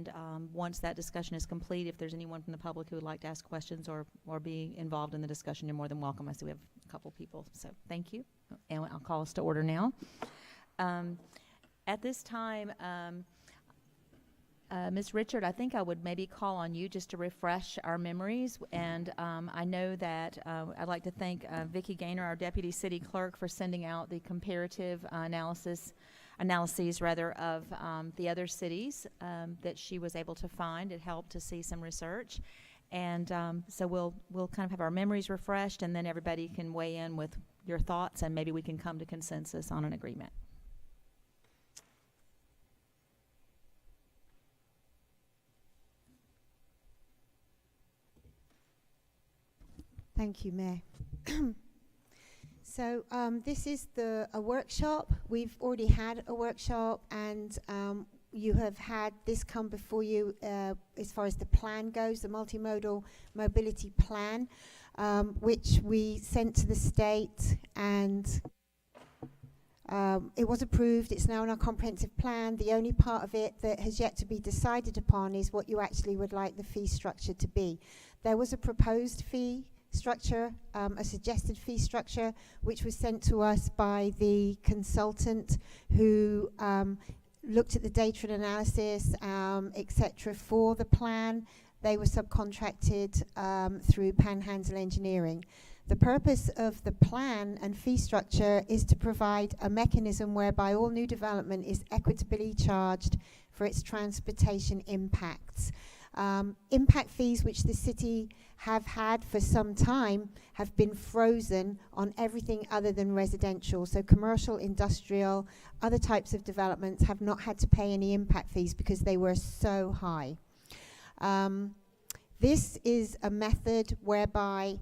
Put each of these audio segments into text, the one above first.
And once that discussion is complete, if there's anyone from the public who would like to ask questions or be involved in the discussion, you're more than welcome. I see we have a couple people, so thank you. And I'll call us to order now. At this time, Ms. Richard, I think I would maybe call on you just to refresh our memories. And I know that I'd like to thank Vicki Gaynor, our Deputy City Clerk, for sending out the comparative analyses of the other cities that she was able to find. It helped to see some research. And so we'll kind of have our memories refreshed, and then everybody can weigh in with your thoughts, and maybe we can come to consensus on an agreement. Thank you, Mayor. So this is a workshop. We've already had a workshop, and you have had this come before you as far as the plan goes, the multimodal mobility plan, which we sent to the state, and it was approved. It's now in our comprehensive plan. The only part of it that has yet to be decided upon is what you actually would like the fee structure to be. There was a proposed fee structure, a suggested fee structure, which was sent to us by the consultant who looked at the data and analysis, etc. for the plan. They were subcontracted through Panhandle Engineering. The purpose of the plan and fee structure is to provide a mechanism whereby all new development is equitably charged for its transportation impacts. Impact fees, which the city have had for some time, have been frozen on everything other than residential. So commercial, industrial, other types of developments have not had to pay any impact fees because they were so high. This is a method whereby,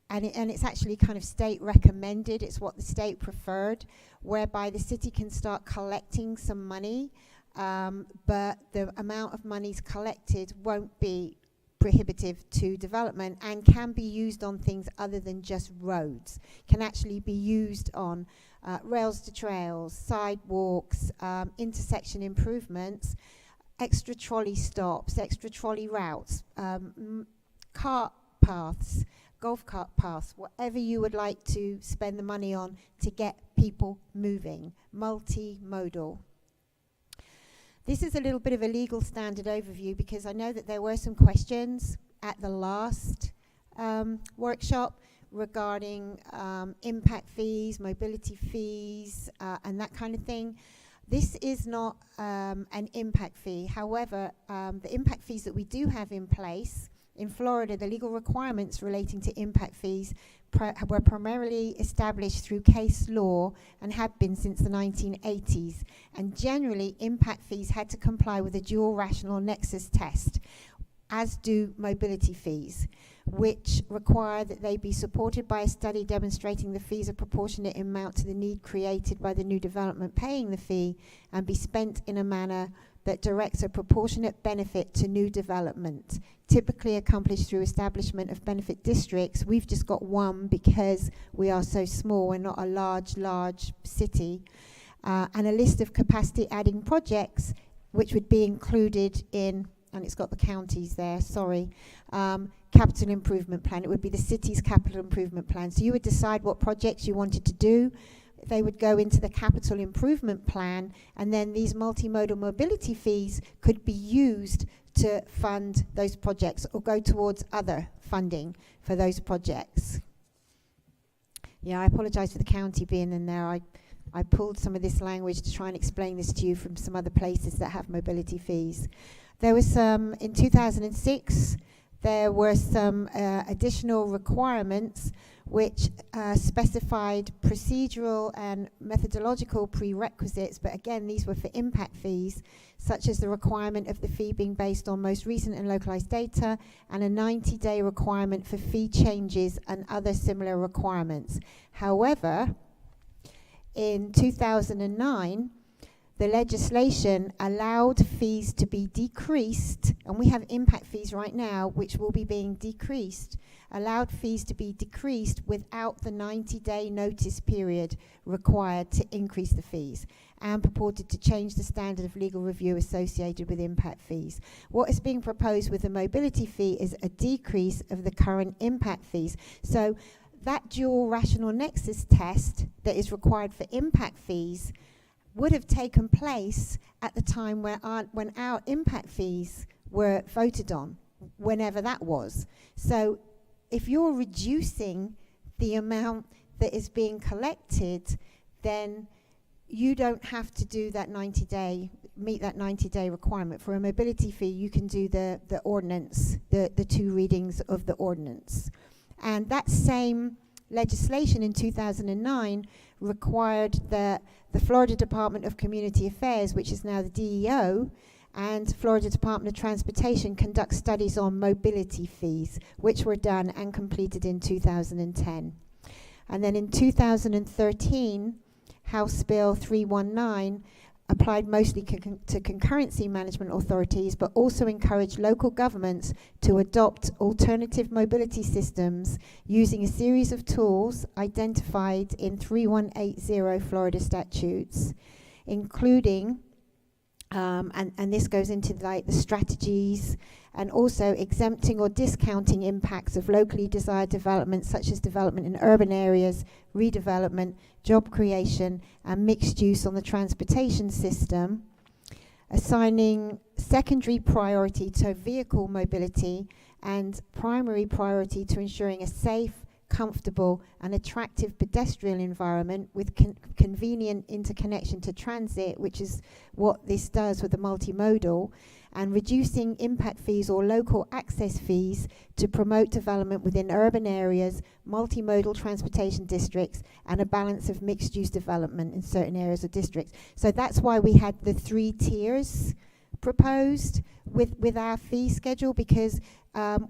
and it's actually kind of state recommended, it's what the state preferred, whereby the city can start collecting some money, but the amount of monies collected won't be prohibitive to development and can be used on things other than just roads. Can actually be used on rails to trails, sidewalks, intersection improvements, extra trolley stops, extra trolley routes, cart paths, golf cart paths, whatever you would like to spend the money on to get people moving, multimodal. This is a little bit of a legal standard overview because I know that there were some questions at the last workshop regarding impact fees, mobility fees, and that kind of thing. This is not an impact fee. However, the impact fees that we do have in place in Florida, the legal requirements relating to impact fees were primarily established through case law and have been since the 1980s. And generally, impact fees had to comply with a dual rational nexus test, as do mobility fees, which require that they be supported by a study demonstrating the fees are proportionate in amount to the need created by the new development paying the fee and be spent in a manner that directs a proportionate benefit to new development, typically accomplished through establishment of benefit districts. We've just got one because we are so small. We're not a large city. And a list of capacity adding projects, which would be included in, and it's got the counties there, sorry, capital improvement plan. It would be the city's capital improvement plan. So you would decide what projects you wanted to do. They would go into the capital improvement plan, and then these multimodal mobility fees could be used to fund those projects or go towards other funding for those projects. Yeah, I apologize for the county being in there. I pulled some of this language to try and explain this to you from some other places that have mobility fees. There was some, in 2006, there were some additional requirements which specified procedural and methodological prerequisites, but again, these were for impact fees, such as the requirement of the fee being based on most recent and localized data, and a 90-day requirement for fee changes and other similar requirements. However, in 2009, the legislation allowed fees to be decreased, and we have impact fees right now which will be being decreased, allowed fees to be decreased without the 90-day notice period required to increase the fees, and purported to change the standard of legal review associated with impact fees. What is being proposed with the mobility fee is a decrease of the current impact fees. So that dual rational nexus test that is required for impact fees would have taken place at the time when our impact fees were voted on, whenever that was. So if you're reducing the amount that is being collected, then you don't have to do that 90-day, meet that 90-day requirement. For a mobility fee, you can do the ordinance, the 2 readings of the ordinance. And that same legislation in 2009 required that the Florida Department of Community Affairs, which is now the DEO, and Florida Department of Transportation conduct studies on mobility fees, which were done and completed in 2010. And then in 2013, House Bill 319 applied mostly to concurrency management authorities, but also encouraged local governments to adopt alternative mobility systems using a series of tools identified in 3180 Florida statutes, including, and this goes into like the strategies, and also exempting or discounting impacts of locally desired development, such as development in urban areas, redevelopment, job creation, and mixed use on the transportation system, assigning secondary priority to vehicle mobility and primary priority to ensuring a safe, comfortable, and attractive pedestrian environment with convenient interconnection to transit, which is what this does with the multimodal, and reducing impact fees or local access fees to promote development within urban areas, multimodal transportation districts, and a balance of mixed-use development in certain areas or districts. So that's why we had the 3 tiers proposed with our fee schedule, because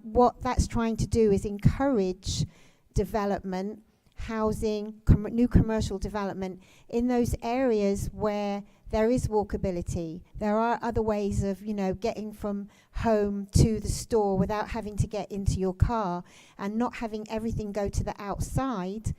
what that's trying to do is encourage development, housing, new commercial development in those areas where there is walkability. There are other ways of, getting from home to the store without having to get into your car, and not having everything go to the outside,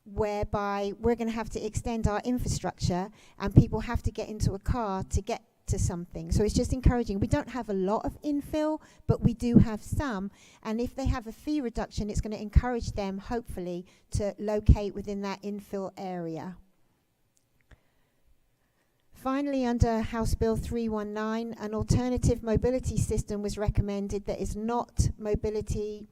whereby we're going to have to extend our infrastructure and people have to get into a car to get to something. So it's just encouraging. We don't have a lot of infill, but we do have some, and if they have a fee reduction, it's going to encourage them, hopefully, to locate within that infill area. Finally, under House Bill 319, an alternative mobility system was recommended that is not mobility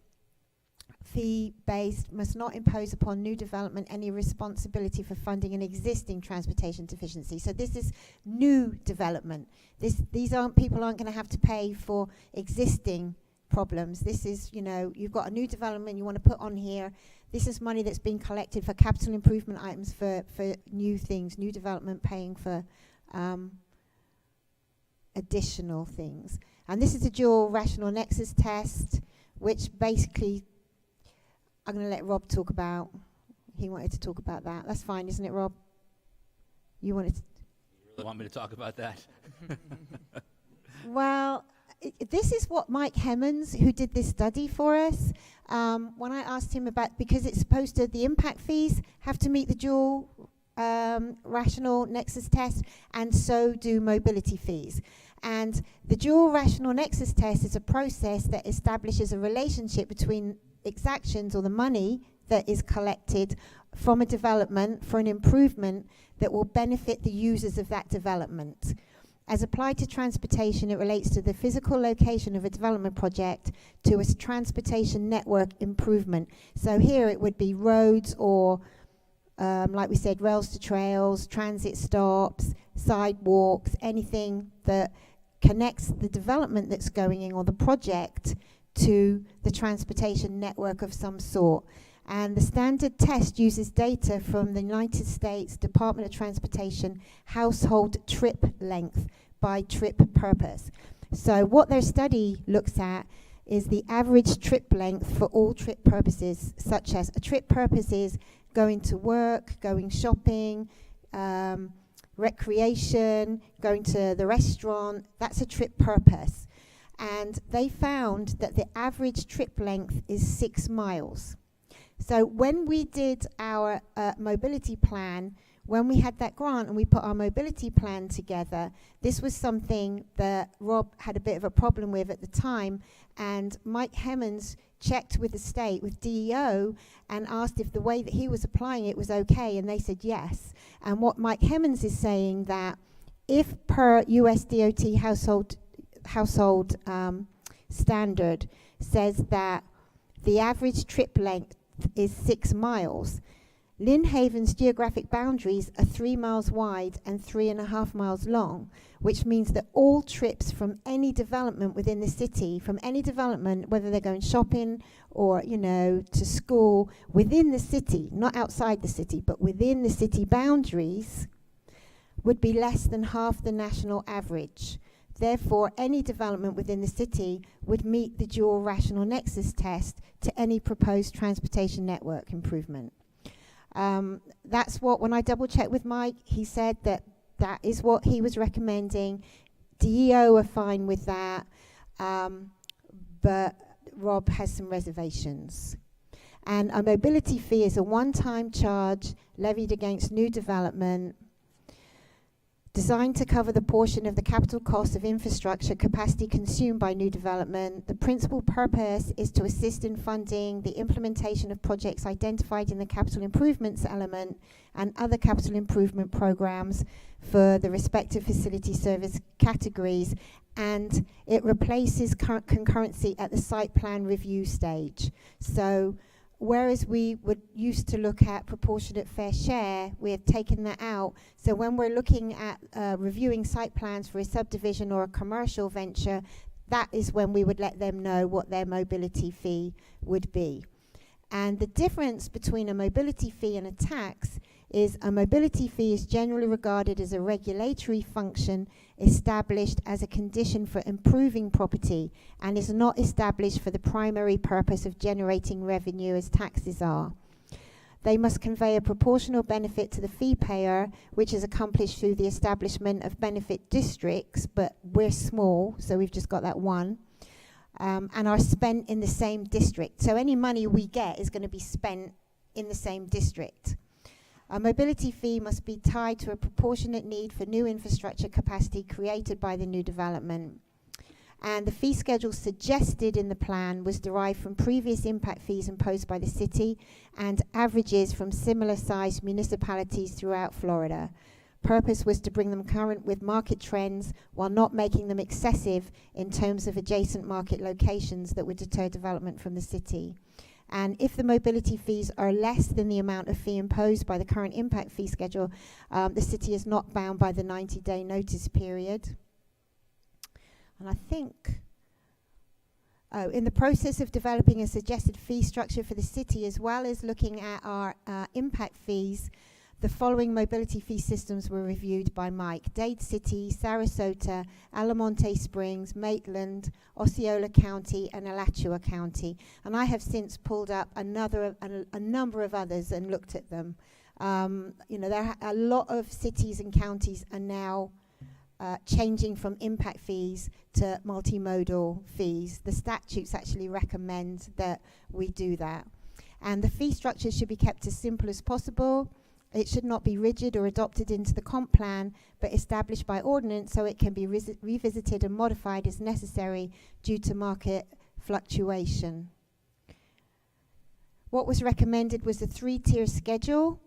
fee-based, must not impose upon new development any responsibility for funding an existing transportation deficiency. So this is new development. People aren't going to have to pay for existing problems. This is, you've got a new development you want to put on here. This is money that's being collected for capital improvement items for new things, new development paying for additional things. And this is a dual rational nexus test, which basically I'm going to let Rob talk about. He wanted to talk about that. That's fine, isn't it, Rob? You wanted to... You really want me to talk about that? Well, this is what Mike Hemmons, who did this study for us, when I asked him about, because it's supposed to, the impact fees have to meet the dual rational nexus test, and so do mobility fees. And the dual rational nexus test is a process that establishes a relationship between exactions, or the money that is collected from a development for an improvement that will benefit the users of that development. As applied to transportation, it relates to the physical location of a development project to a transportation network improvement. So here it would be roads, or like we said, rails to trails, transit stops, sidewalks, anything that connects the development that's going in, or the project, to the transportation network of some sort. And the standard test uses data from the United States Department of Transportation household trip length by trip purpose. So what their study looks at is the average trip length for all trip purposes, such as a trip purpose is going to work, going shopping, recreation, going to the restaurant, that's a trip purpose. And they found that the average trip length is 6 miles. So when we did our mobility plan, when we had that grant and we put our mobility plan together, this was something that Rob had a bit of a problem with at the time, and Mike Hemmons checked with the state, with DEO, and asked if the way that he was applying it was okay, and they said yes. And what Mike Hemmons is saying, that if per US DOT household standard says that the average trip length is 6 miles, Lynn Haven's geographic boundaries are 3 miles wide and 3.5 miles long, which means that all trips from any development within the city, from any development, whether they're going shopping or, you know, to school, within the city, not outside the city, but within the city boundaries, would be less than half the national average. Therefore, any development within the city would meet the dual rational nexus test to any proposed transportation network improvement. That's what, when I double checked with Mike, he said that that is what he was recommending. DEO are fine with that, but Rob has some reservations. And a mobility fee is a one-time charge levied against new development, designed to cover the portion of the capital cost of infrastructure capacity consumed by new development. The principal purpose is to assist in funding the implementation of projects identified in the capital improvements element and other capital improvement programs for the respective facility service categories, and it replaces concurrency at the site plan review stage. So whereas we would used to look at proportionate fair share, we have taken that out. So when we're looking at reviewing site plans for a subdivision or a commercial venture, that is when we would let them know what their mobility fee would be. And the difference between a mobility fee and a tax is a mobility fee is generally regarded as a regulatory function established as a condition for improving property and is not established for the primary purpose of generating revenue as taxes are. They must convey a proportional benefit to the fee payer, which is accomplished through the establishment of benefit districts, but we're small, so we've just got that one, and are spent in the same district. So any money we get is going to be spent in the same district. A mobility fee must be tied to a proportionate need for new infrastructure capacity created by the new development. And the fee schedule suggested in the plan was derived from previous impact fees imposed by the city and averages from similar sized municipalities throughout Florida. Purpose was to bring them current with market trends while not making them excessive in terms of adjacent market locations that would deter development from the city. And if the mobility fees are less than the amount of fee imposed by the current impact fee schedule, the city is not bound by the 90-day notice period. And I think, in the process of developing a suggested fee structure for the city, as well as looking at our impact fees, the following mobility fee systems were reviewed by Mike: Dade City, Sarasota, Alamonte Springs, Maitland, Osceola County, and Alachua County. And I have since pulled up a number of others and looked at them. You know, there a lot of cities and counties are now changing from impact fees to multimodal fees. The statutes actually recommend that we do that. And the fee structure should be kept as simple as possible. It should not be rigid or adopted into the comp plan, but established by ordinance so it can be revisited and modified as necessary due to market fluctuation. What was recommended was a 3-tier schedule,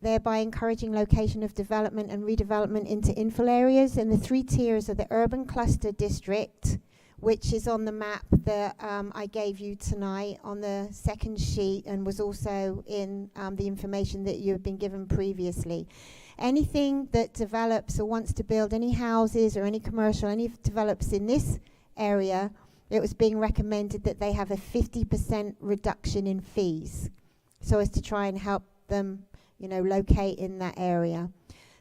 thereby encouraging location of development and redevelopment into infill areas. And the 3 tiers are the urban cluster district, which is on the map that I gave you tonight on the second sheet and was also in the information that you have been given previously. Anything that develops or wants to build any houses or any commercial, any develops in this area, it was being recommended that they have a 50% reduction in fees so as to try and help them, you know, locate in that area.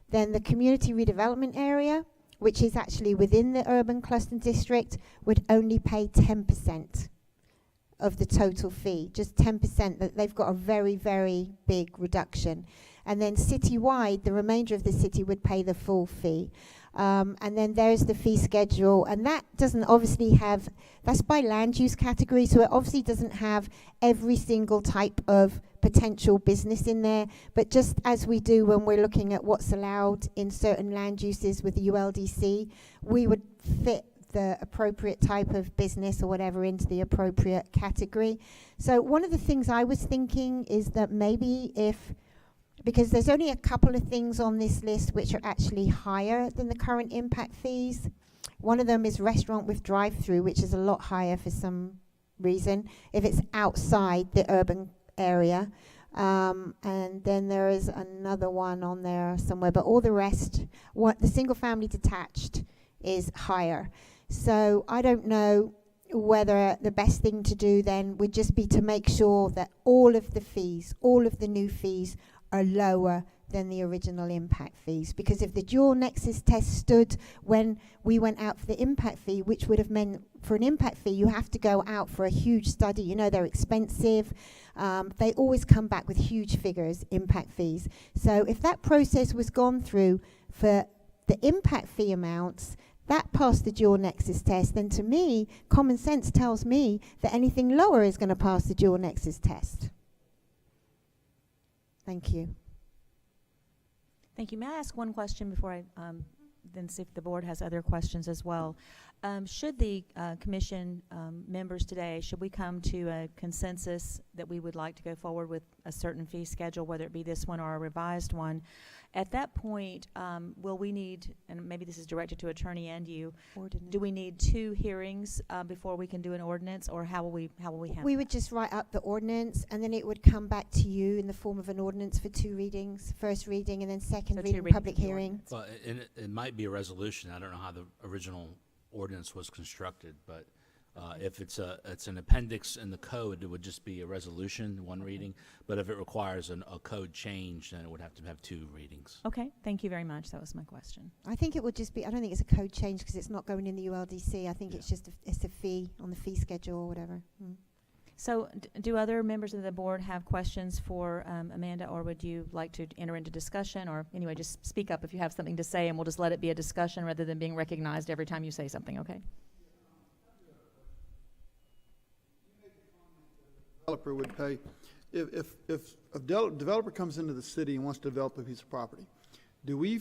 Then the community redevelopment area, which is actually within the urban cluster district, would only pay 10% of the total fee, just 10%. That they've got a very, very big reduction. And then citywide, the remainder of the city would pay the full fee. And then there's the fee schedule, and that doesn't obviously have, that's by land use category, so it obviously doesn't have every single type of potential business in there, but just as we do when we're looking at what's allowed in certain land uses with the ULDC, we would fit the appropriate type of business or whatever into the appropriate category. So one of the things I was thinking is that maybe if, because there's only a couple of things on this list which are actually higher than the current impact fees. One of them is restaurant with drive-through, which is a lot higher for some reason if it's outside the urban area. And then there is another one on there somewhere, but all the rest, the single family detached is higher. So I don't know whether the best thing to do then would just be to make sure that all of the fees, all of the new fees are lower than the original impact fees. Because if the dual nexus test stood when we went out for the impact fee, which would have meant for an impact fee, you have to go out for a huge study. You know, they're expensive. They always come back with huge figures, impact fees. So if that process was gone through for the impact fee amounts, that passed the dual nexus test, then to me, common sense tells me that anything lower is going to pass the dual nexus test. Thank you. Thank you. May I ask one question before I then see if the board has other questions as well? Should the commission members today, should we come to a consensus that we would like to go forward with a certain fee schedule, whether it be this one or a revised one, at that point, will we need, and maybe this is directed to attorney and you, do we need 2 hearings before we can do an ordinance, or how will we handle We would just write up the ordinance, and then it would come back to you in the form of an ordinance for 2 readings, first reading and then second reading, public hearing. Well, it might be a resolution. I don't know how the original ordinance was constructed, but if it's an appendix in the code, it would just be a resolution, 1 reading. But if it requires a code change, then it would have to have 2 readings. Okay, thank you very much. That was my question. I think it would just be, I don't think it's a code change because it's not going in the ULDC. I think it's just it's a fee on the fee schedule or whatever. So do other members of the board have questions for Amanda, or would you like to enter into discussion? Or anyway, just speak up if you have something to say, and we'll just let it be a discussion rather than being recognized every time you say something, okay? Developer would pay, if a developer comes into the city and wants to develop a piece of property, do we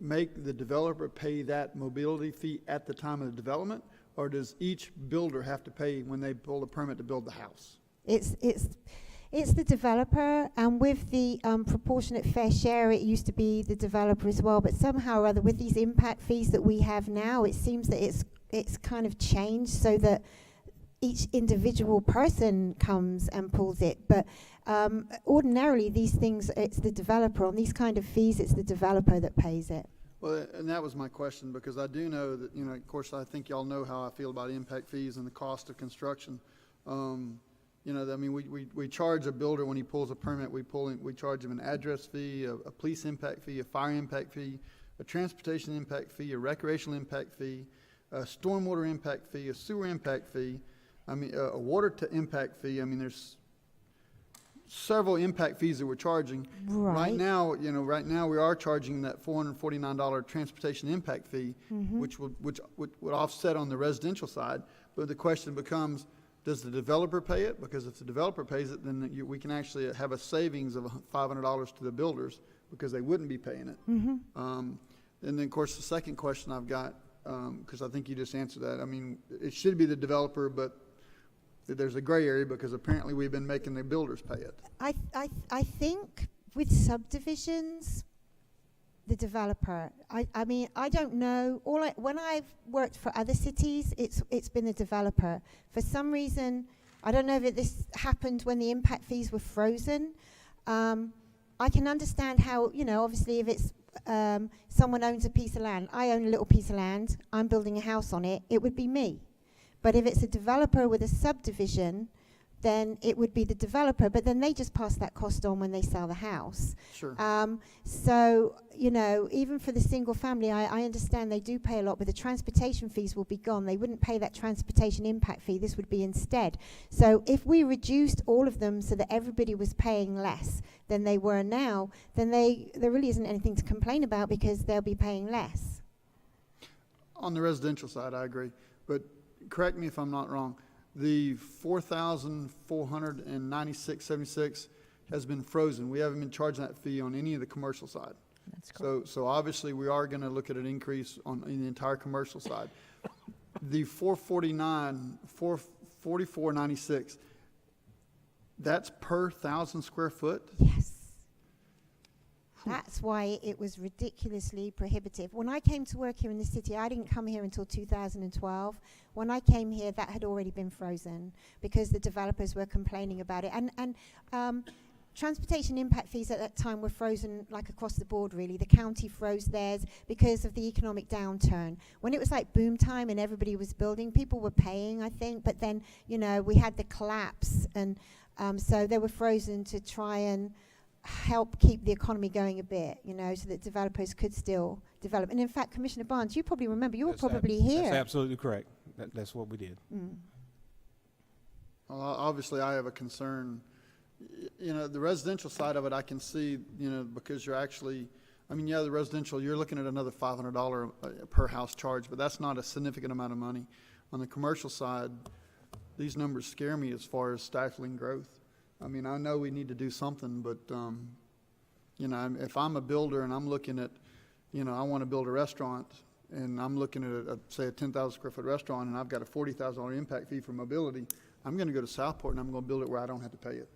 make the developer pay that mobility fee at the time of the development, or does each builder have to pay when they pull a permit to build the house? It's the developer, and with the proportionate fair share, it used to be the developer as well. But somehow or other, with these impact fees that we have now, it seems that it's kind of changed so that each individual person comes and pulls it. But ordinarily, these things, it's the developer. On these kind of fees, it's the developer that pays it. Well, and that was my question, because I do know that, you know, of course, I think y'all know how I feel about impact fees and the cost of construction. You know, I mean, we charge a builder when he pulls a permit. We charge him an address fee, a police impact fee, a fire impact fee, a transportation impact fee, a recreational impact fee, a stormwater impact fee, a sewer impact fee. I mean, a water to impact fee. I mean, there's several impact fees that we're charging. Right now, you know, we are charging that $449 transportation impact fee, which would offset on the residential side. But the question becomes, does the developer pay it? Because if the developer pays it, then we can actually have a savings of $500 to the builders, because they wouldn't be paying it. And then, of course, the second question I've got, because I think you just answered that. I mean, it should be the developer, but there's a gray area because apparently we've been making the builders pay it. I think with subdivisions, the developer. I mean, I don't know. When I've worked for other cities, it's been the developer. For some reason, I don't know if this happened when the impact fees were frozen. I can understand how, you know, obviously if it's someone owns a piece of land, I own a little piece of land, I'm building a house on it, it would be me. But if it's a developer with a subdivision, then it would be the developer, but then they just pass that cost on when they sell the house. Sure. So, you know, even for the single family, I understand they do pay a lot, but the transportation fees will be gone. They wouldn't pay that transportation impact fee. This would be instead. So if we reduced all of them so that everybody was paying less than they were now, then there really isn't anything to complain about because they'll be paying less. On the residential side, I agree, but correct me if I'm not wrong. The 4,496.76 has been frozen. We haven't been charging that fee on any of the commercial side. That's correct. So obviously we are going to look at an increase in the entire commercial side. The 444.96, that's per 1,000 square foot. Yes. That's why it was ridiculously prohibitive. When I came to work here in the city, I didn't come here until 2012. When I came here, that had already been frozen because the developers were complaining about it. And transportation impact fees at that time were frozen like across the board, really. The county froze theirs because of the economic downturn. When it was like boom time and everybody was building, people were paying, I think. But then, you know, we had the collapse. And so they were frozen to try and help keep the economy going a bit, you know, so that developers could still develop. And in fact, Commissioner Barnes, you probably remember, you were probably here. That's absolutely correct. That's what we did. Well, obviously, I have a concern. You know, the residential side of it, I can see, you know, because you're actually, I mean, yeah, the residential, you're looking at another $500 per house charge, but that's not a significant amount of money. On the commercial side, these numbers scare me as far as stifling growth. I mean, I know we need to do something, but, you know, if I'm a builder and I'm looking at, you know, I want to build a restaurant and I'm looking at, say, a 10,000 square foot restaurant and I've got a $40,000 impact fee for mobility, I'm going to go to Southport and I'm going to build it where I don't have to pay it.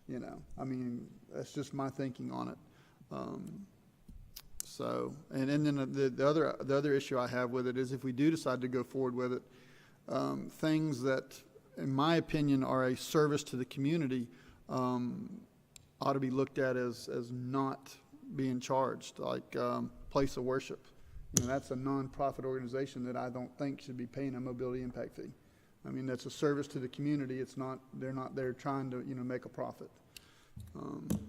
You know, I mean, that's just my thinking on it. So, and then the other issue I have with it is if we do decide to go forward with it, things that, in my opinion, are a service to the community ought to be looked at as not being charged, like place of worship. You know, that's a nonprofit organization that I don't think should be paying a mobility impact fee. I mean, that's a service to the community. It's not, they're not there trying to, you know, make a profit.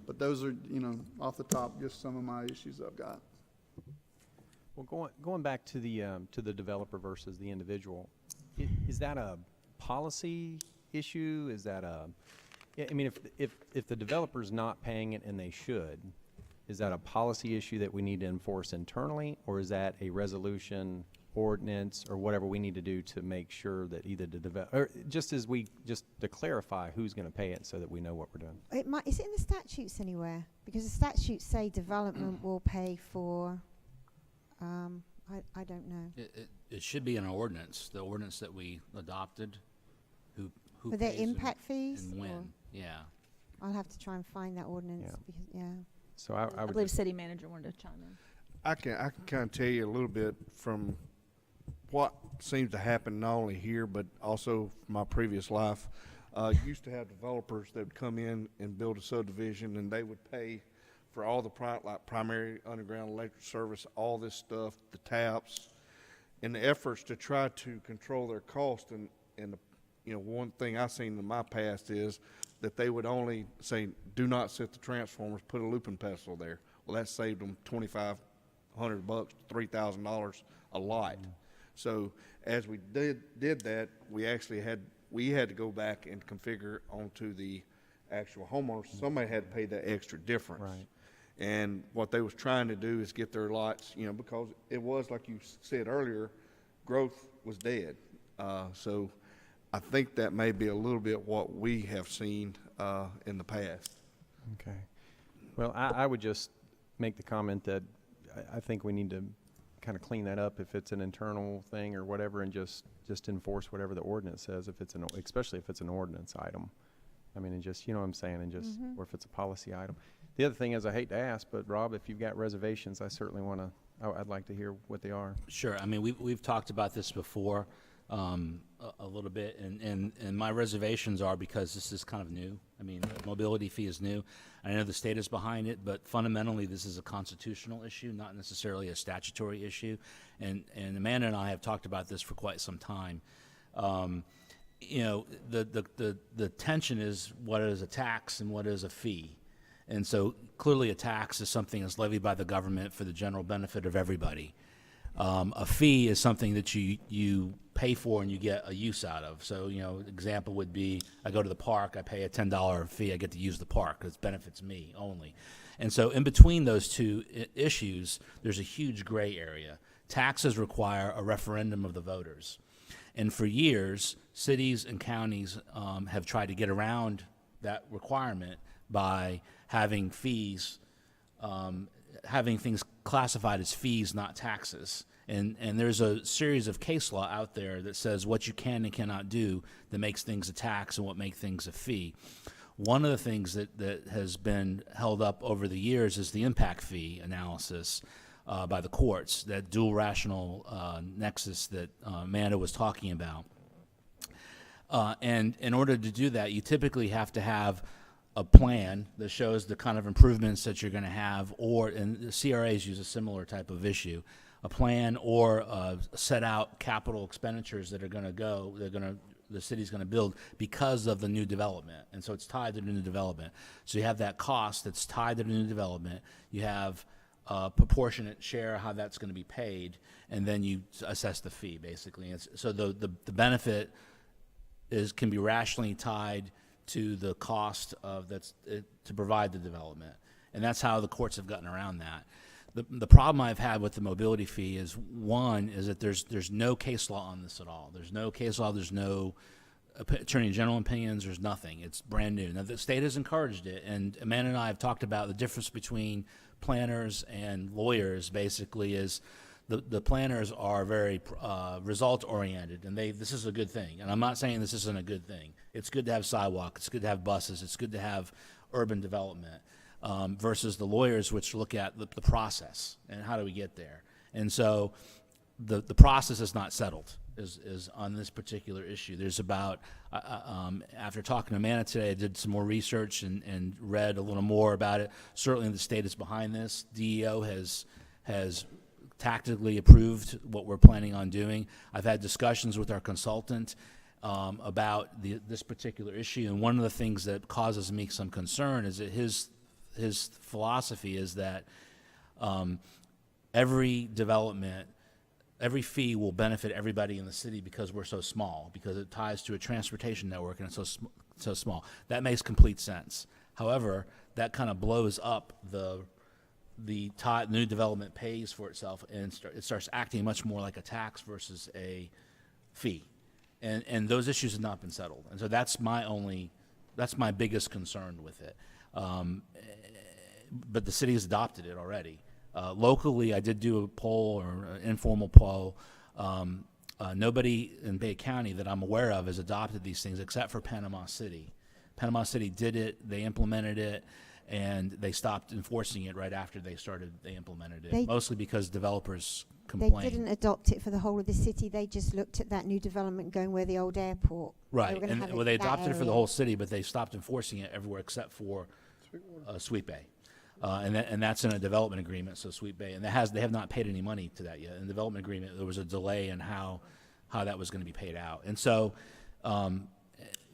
But those are, you know, off the top, just some of my issues I've got. Well, going back to the developer versus the individual, is that a policy issue? Is that I mean, if the developer's not paying it and they should, is that a policy issue that we need to enforce internally, or is that a resolution, ordinance, or whatever we need to do to make sure that either or just to clarify who's going to pay it so that we know what we're doing? Is it in the statutes anywhere? Because the statutes say development will pay for, I don't know. It should be an ordinance, the ordinance that we adopted, who Were there pays and- impact fees? and or- when, yeah. I'll have to try and find that ordinance. Yeah. Because, yeah. So I would believe just- city manager wanted to chime in. I can kind of tell you a little bit from what seems to happen not only here but also my previous life. Used to have developers that would come in and build a subdivision, and they would pay for all the like primary underground electric service, all this stuff, the taps, and the efforts to try to control their cost. And you know, one thing I've seen in my past is that they would only say, "Do not set the transformers. Put a looping pedestal there." Well, that saved them $2,500 to $3,000 a light. So as we did that, we actually had to go back and configure onto the actual homeowners. Somebody had to pay that extra difference. Right. And what they was trying to do is get their lights, you know, because it was, like you said earlier, growth was dead. So I think that may be a little bit what we have seen in the past. Okay. Well, I would just make the comment that I think we need to kind of clean that up if it's an internal thing or whatever, and just enforce whatever the ordinance says, especially if it's an ordinance item. I mean, and just, you know what I'm saying, and just, or if it's a policy item. The other thing is, I hate to ask, but Rob, if you've got reservations, I certainly I'd like to hear what they are. Sure. I mean, we've talked about this before a little bit, and my reservations are because this is kind of new. I mean, the mobility fee is new. I know the state is behind it, but fundamentally this is a constitutional issue, not necessarily a statutory issue. And Amanda and I have talked about this for quite some time. you know, the tension is what is a tax and what is a fee. And so clearly a tax is something that's levied by the government for the general benefit of everybody. A fee is something that you pay for and you get a use out of. So, you know, example would be, I go to the park, I pay a $10 fee, I get to use the park, 'cause it benefits me only. And so in between those two issues, there's a huge gray area. Taxes require a referendum of the voters. And for years, cities and counties have tried to get around that requirement by having fees, having things classified as fees, not taxes. And there's a series of case law out there that says what you can and cannot do that makes things a tax and what makes things a fee. One of the things that has been held up over the years is the impact fee analysis by the courts, that dual rational nexus that Amanda was talking about. And in order to do that, you typically have to have a plan that shows the kind of improvements that you're going to have, and the CRAs use a similar type of issue, a plan or set out capital expenditures that are going to the city's going to build because of the new development. And so it's tied to the new development. So you have that cost that's tied to the new development. You have a proportionate share of how that's going to be paid, and then you assess the fee, basically. And so the benefit can be rationally tied to the cost of to provide the development. And that's how the courts have gotten around that. The problem I've had with the mobility fee is, one, is that there's no case law on this at all. There's no case law, there's no attorney general opinions, there's nothing. It's brand new. Now, the state has encouraged it, and Amanda and I have talked about the difference between planners and lawyers, basically, is the planners are very result-oriented, and this is a good thing. And I'm not saying this isn't a good thing. It's good to have sidewalk, it's good to have buses, it's good to have urban development. Versus the lawyers, which look at the process and how do we get there. And so the process is not settled is on this particular issue. There's about, after talking to Amanda today, I did some more research and read a little more about it. Certainly the state is behind this. DEO has tactically approved what we're planning on doing. I've had discussions with our consultant about this particular issue, and one of the things that causes me some concern is that his philosophy is that every development, every fee will benefit everybody in the city because we're so small, because it ties to a transportation network and it's so small. That makes complete sense. However, that kind of blows up the new development pays for itself, and it starts acting much more like a tax versus a fee. And those issues have not been settled. And so that's my biggest concern with it. But the city has adopted it already. Locally, I did do a poll or an informal poll. Nobody in Bay County that I'm aware of has adopted these things except for Panama City. Panama City did it, they implemented it, and they stopped enforcing it right after they implemented it, mostly because developers complained. They didn't adopt it for the whole of the city. They just looked at that new development going where the old airport. Right, they adopted it for the whole city, but they stopped enforcing it everywhere except for Sweet Bay. And that's in a development agreement, so Sweet Bay. And they have not paid any money to that yet. In the development agreement, there was a delay in how that was going to be paid out. And so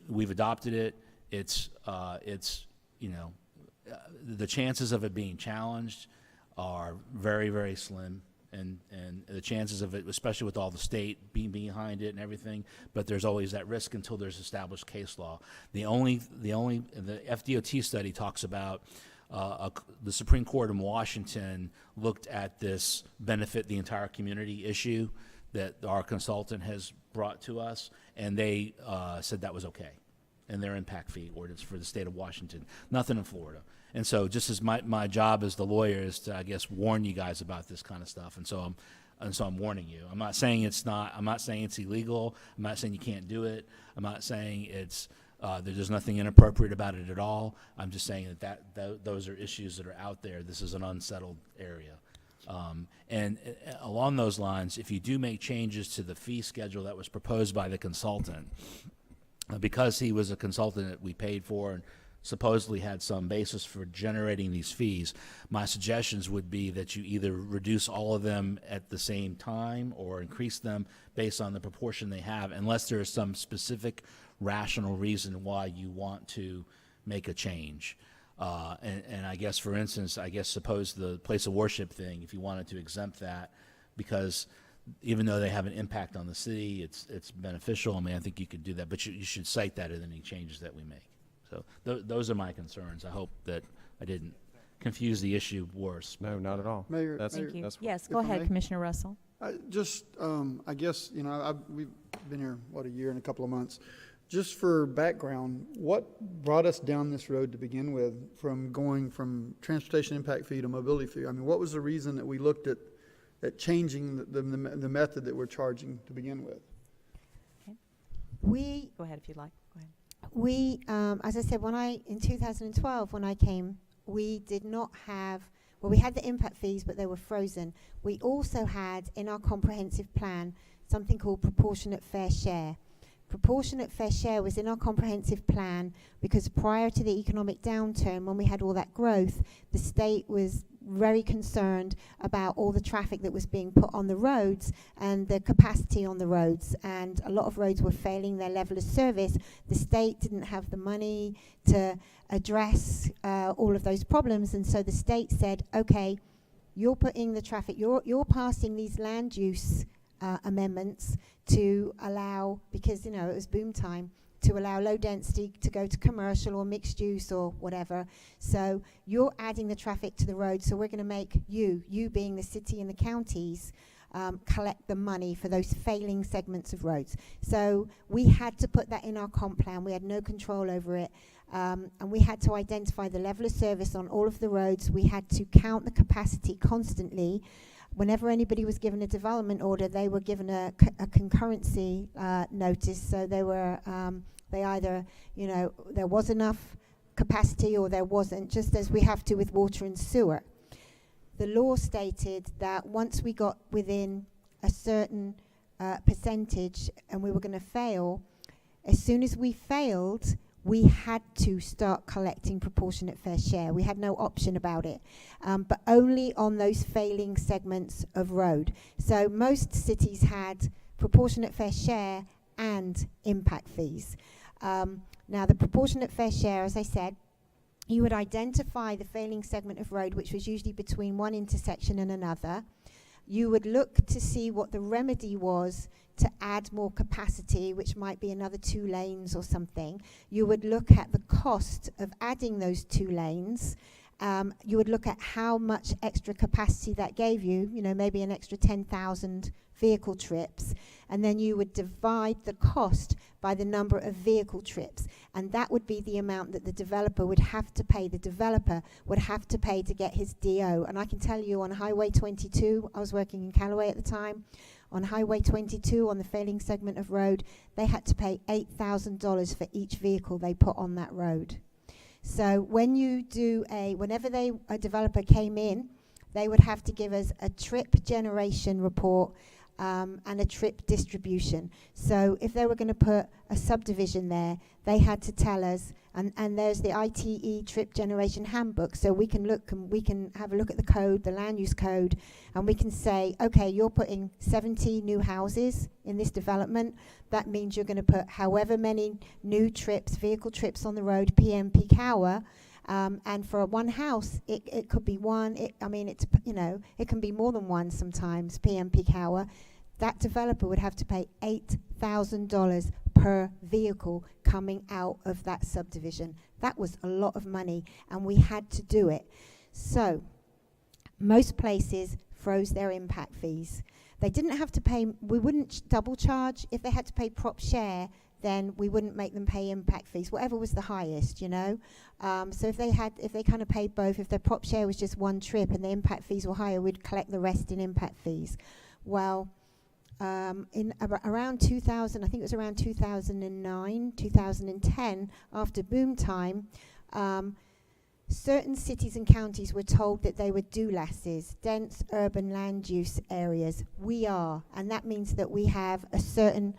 we've adopted it. It's the chances of it being challenged are very, very slim. And the chances of it, especially with all the state being behind it and everything, but there's always that risk until there's established case law. The FDOT study talks about the Supreme Court in Washington looked at this benefit the entire community issue that our consultant has brought to us, and they said that was okay in their impact fee ordinance for the state of Washington. Nothing in Florida. And so just as my job as the lawyer is to, I guess, warn you guys about this kind of stuff. And so I'm warning you. I'm not saying it's illegal. I'm not saying you can't do it. I'm not saying there's nothing inappropriate about it at all. I'm just saying that those are issues that are out there. This is an unsettled area. And along those lines, if you do make changes to the fee schedule that was proposed by the consultant, because he was a consultant that we paid for and supposedly had some basis for generating these fees, my suggestions would be that you either reduce all of them at the same time or increase them based on the proportion they have, unless there is some specific rational reason why you want to make a change. And I guess, for instance, suppose the place of worship thing, if you wanted to exempt that, because even though they have an impact on the city, it's beneficial. I mean, I think you could do that, but you should cite that in any changes that we make. So those are my concerns. I hope that I didn't confuse the issue worse. No, not at all. Mayor, That's, Thank you. that's Yes, if go I ahead, may. Commissioner Russell. Just, I guess, we've been here, a year and a couple of months. Just for background, what brought us down this road to begin with, from going from transportation impact fee to mobility fee? I mean, what was the reason that we looked at changing the method that we're charging to begin with? We Go ahead if you'd like. Go ahead. We, as I said, in 2012, when I came, we did not have, we had the impact fees, but they were frozen. We also had, in our comprehensive plan, something called proportionate fair share. Proportionate fair share was in our comprehensive plan because prior to the economic downturn, when we had all that growth, the state was very concerned about all the traffic that was being put on the roads and the capacity on the roads, and a lot of roads were failing their level of service. The state didn't have the money to address all of those problems, and so the state said, okay, you're putting the traffic, you're passing these land use amendments to allow, because it was boom time, to allow low density to go to commercial or mixed use or whatever. So you're adding the traffic to the road, so we're going to make you being the city and the counties, collect the money for those failing segments of roads. So we had to put that in our comp plan. We had no control over it. And we had to identify the level of service on all of the roads. We had to count the capacity constantly. Whenever anybody was given a development order, they were given a concurrency notice. So they were, they either, there was enough capacity or there wasn't, just as we have to with water and sewer. The law stated that once we got within a certain percentage and we were going to fail, as soon as we failed, we had to start collecting proportionate fair share. We had no option about it, but only on those failing segments of road. So most cities had proportionate fair share and impact fees. Now the proportionate fair share, as I said, you would identify the failing segment of road, which was usually between one intersection and another. You would look to see what the remedy was to add more capacity, which might be another 2 lanes or something. You would look at the cost of adding those 2 lanes. You would look at how much extra capacity that gave you, maybe an extra 10,000 vehicle trips. And then you would divide the cost by the number of vehicle trips. And that would be the amount that the developer would have to pay. The developer would have to pay to get his DO. And I can tell you on Highway 22, I was working in Callaway at the time, on Highway 22, on the failing segment of road, they had to pay $8,000 for each vehicle they put on that road. So when you do whenever a developer came in, they would have to give us a trip generation report and a trip distribution. So if they were going to put a subdivision there, they had to tell us, and there's the ITE trip generation handbook, so we can have a look at the code, the land use code, and we can say, okay, you're putting 70 new houses in this development. That means you're going to put however many new trips, vehicle trips on the road, PM peak hour. And for one house, it could be one. It can be more than one sometimes, PM peak hour. That developer would have to pay $8,000 per vehicle coming out of that subdivision. That was a lot of money, and we had to do it. So most places froze their impact fees. They didn't have to pay, we wouldn't double charge. If they had to pay prop share, then we wouldn't make them pay impact fees, whatever was the highest, So if they kind of paid both, if their prop share was just one trip and the impact fees were higher, we'd collect the rest in impact fees. Well, around 2000, I think it was around 2009, 2010, after boom time, certain cities and counties were told that they would do DULASs, dense urban land use areas. We are, and that means that we have a certain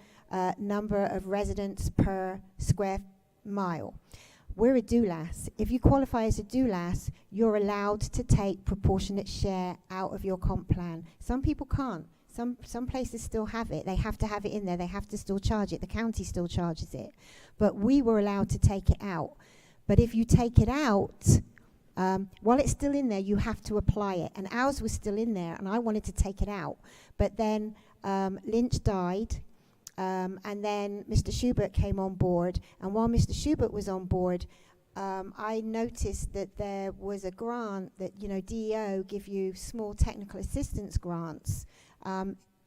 number of residents per square mile. we're a DULAS. If you qualify as a DULAS, you're allowed to take proportionate share out of your comp plan. Some people can't. Some places still have it. They have to have it in there. They have to still charge it. The county still charges it. But we were allowed to take it out. But if you take it out, while it's still in there, you have to apply it. And ours was still in there, and I wanted to take it out. But then Lynch died, and then Mr. Schubert came on board. And while Mr. Schubert was on board, I noticed that there was a grant that, DEO give you small technical assistance grants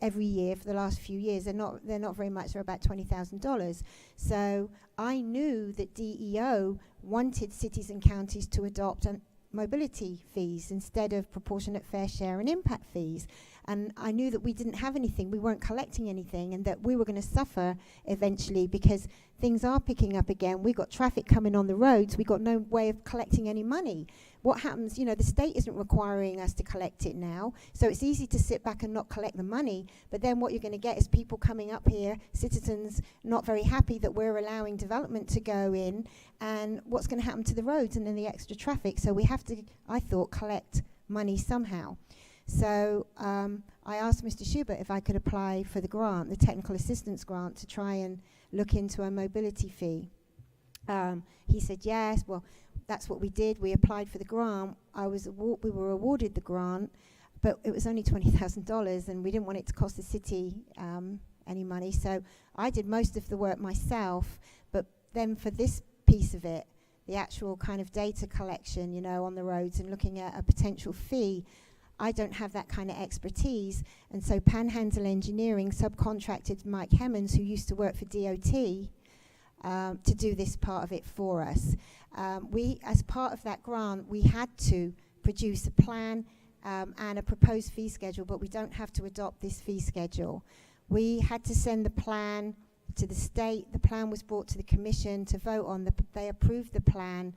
every year for the last few years. They're not very much. They're about $20,000. So I knew that DEO wanted cities and counties to adopt mobility fees instead of proportionate fair share and impact fees. And I knew that we didn't have anything, we weren't collecting anything, and that we were going to suffer eventually because things are picking up again. We got traffic coming on the roads, we got no way of collecting any money. What happens, the state isn't requiring us to collect it now, so it's easy to sit back and not collect the money, but then what you're going to get is people coming up here, citizens not very happy that we're allowing development to go in, and what's going to happen to the roads and then the extra traffic. So we have to, I thought, collect money somehow. So I asked Mr. Schubert if I could apply for the grant, the technical assistance grant, to try and look into a mobility fee. He said yes. Well, that's what we did. We applied for the grant. We were awarded the grant, but it was only $20,000, and we didn't want it to cost the city any money. So I did most of the work myself. But then for this piece of it, the actual kind of data collection, on the roads and looking at a potential fee, I don't have that kind of expertise. And so Panhandle Engineering subcontracted Mike Hemmons, who used to work for DOT, to do this part of it for us. As part of that grant, we had to produce a plan and a proposed fee schedule, but we don't have to adopt this fee schedule. We had to send the plan to the state. The plan was brought to the commission to vote on. They approved the plan.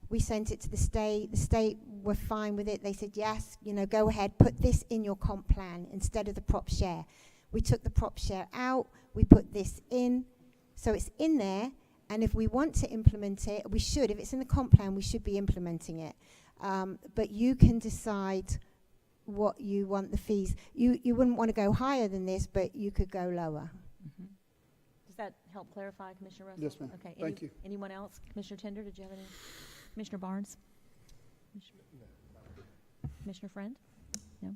We sent it to the state. The state were fine with it. They said, yes, go ahead, put this in your comp plan instead of the prop share. We took the prop share out. We put this in. So it's in there. And if we want to implement it, we should. If it's in the comp plan, we should be implementing it. But you can decide what you want the fees. You wouldn't want to go higher than this, but you could go lower. Mm-hmm. Does that help clarify, Commissioner Russell? Yes, ma'am. Okay. Thank you. Anyone else? Commissioner Tender, did you have any? Commissioner Barnes? Commissioner Friend? No?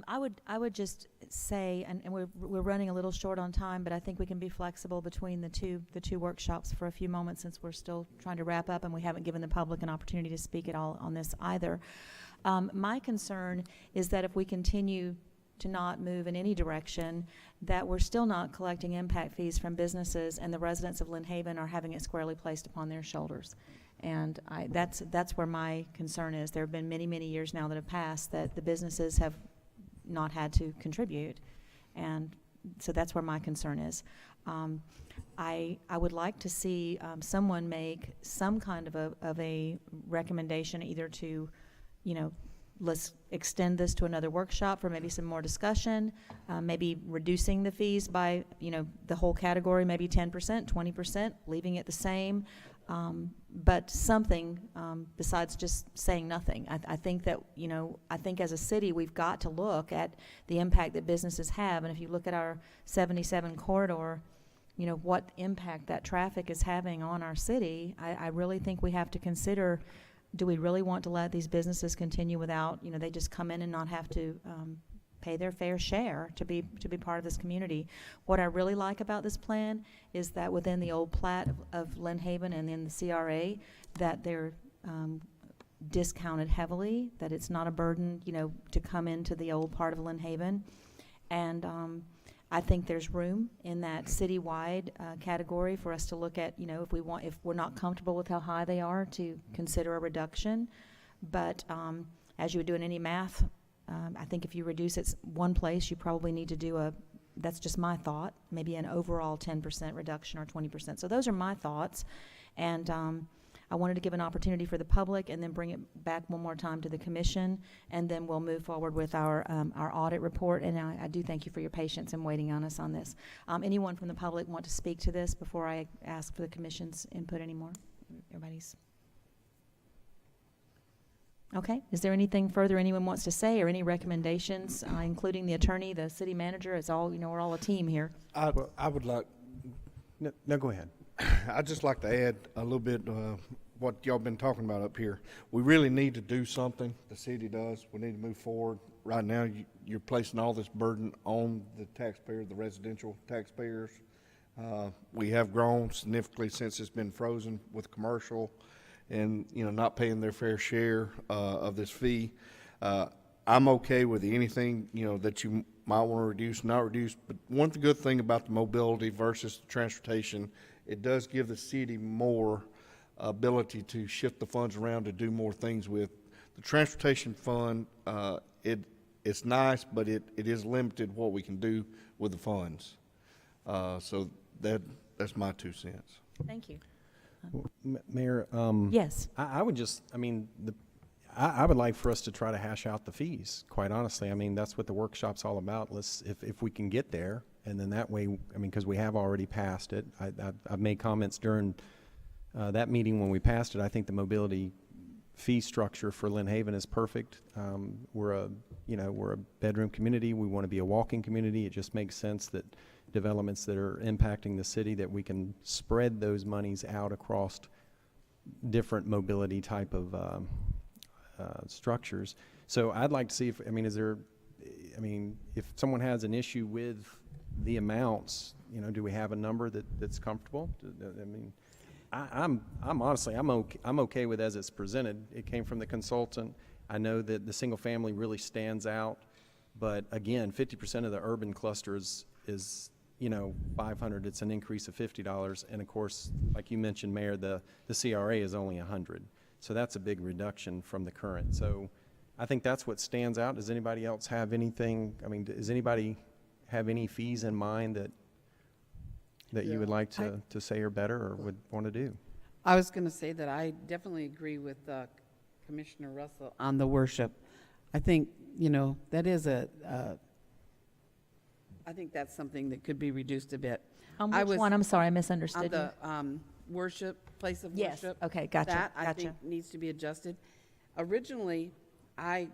I would just say, and we're running a little short on time, but I think we can be flexible between the two workshops for a few moments, since we're still trying to wrap up and we haven't given the public an opportunity to speak at all on this either. My concern is that if we continue to not move in any direction, that we're still not collecting impact fees from businesses, and the residents of Lynn Haven are having it squarely placed upon their shoulders. And that's where my concern is. There have been many, many years now that have passed that the businesses have not had to contribute, and so that's where my concern is. I would like to see someone make some kind of a recommendation, either to, let's extend this to another workshop for maybe some more discussion, maybe reducing the fees by, the whole category, maybe 10%, 20%, leaving it the same. But something besides just saying nothing. I think that, I think as a city we've got to look at the impact that businesses have. And if you look at our 77 corridor, what impact that traffic is having on our city, I really think we have to consider, do we really want to let these businesses continue without, they just come in and not have to pay their fair share to be part of this community. What I really like about this plan is that within the old plat of Lynn Haven and in the CRA, that they're discounted heavily, that it's not a burden, to come into the old part of Lynn Haven. And I think there's room in that citywide category for us to look at, if we're not comfortable with how high they are, to consider a reduction. But as you would do in any math, I think if you reduce it one place, you probably need to do that's just my thought, maybe an overall 10% reduction or 20%. So those are my thoughts. And I wanted to give an opportunity for the public and then bring it back one more time to the commission, and then we'll move forward with our audit report. And I do thank you for your patience in waiting on us on this. Anyone from the public want to speak to this before I ask for the commission's input anymore? Everybody's okay. Is there anything further anyone wants to say, or any recommendations, including the attorney, the city manager? It's all, we're all a team here. I would like, No, go ahead. I'd just like to add a little bit, what y'all been talking about up here. We really need to do something. The city does. We need to move forward. Right now, you're placing all this burden on the taxpayer, the residential taxpayers. We have grown significantly since it's been frozen with commercial and, not paying their fair share, of this fee. I'm okay with anything, that you might want to reduce, not reduce. But one good thing about the mobility versus transportation, it does give the city more ability to shift the funds around to do more things with. The transportation fund, it's nice, but it is limited what we can do with the funds. So that's my 2 cents. Thank you. Mayor, Yes. I would just, I would like for us to try to hash out the fees, quite honestly. That's what the workshop's all about. If we can get there, and then that way, because we have already passed it. I've made comments during that meeting when we passed it. I think the mobility fee structure for Lynn Haven is perfect. We're a bedroom community. We want to be a walking community. It just makes sense that developments that are impacting the city, that we can spread those monies out across different mobility type of structures. So I'd like to see if if someone has an issue with the amounts, do we have a number that's comfortable? I'm honestly, I'm okay with as it's presented. It came from the consultant. I know that the single family really stands out, but again, 50% of the urban cluster is 500. It's an increase of $50, and of course, like you mentioned, Mayor, the CRA is only 100. So that's a big reduction from the current. So I think that's what stands out. Does anybody else have anything? Does anybody have any fees in mind that you would like to say are better or would want to do? I was going to say that I definitely agree with Commissioner Russell on the worship. I think, that is I think that's something that could be reduced a bit. On which one? I'm sorry, I misunderstood you. On the worship, place of Yes. worship. Okay, gotcha. That, I Gotcha. think, needs to be adjusted. Originally, I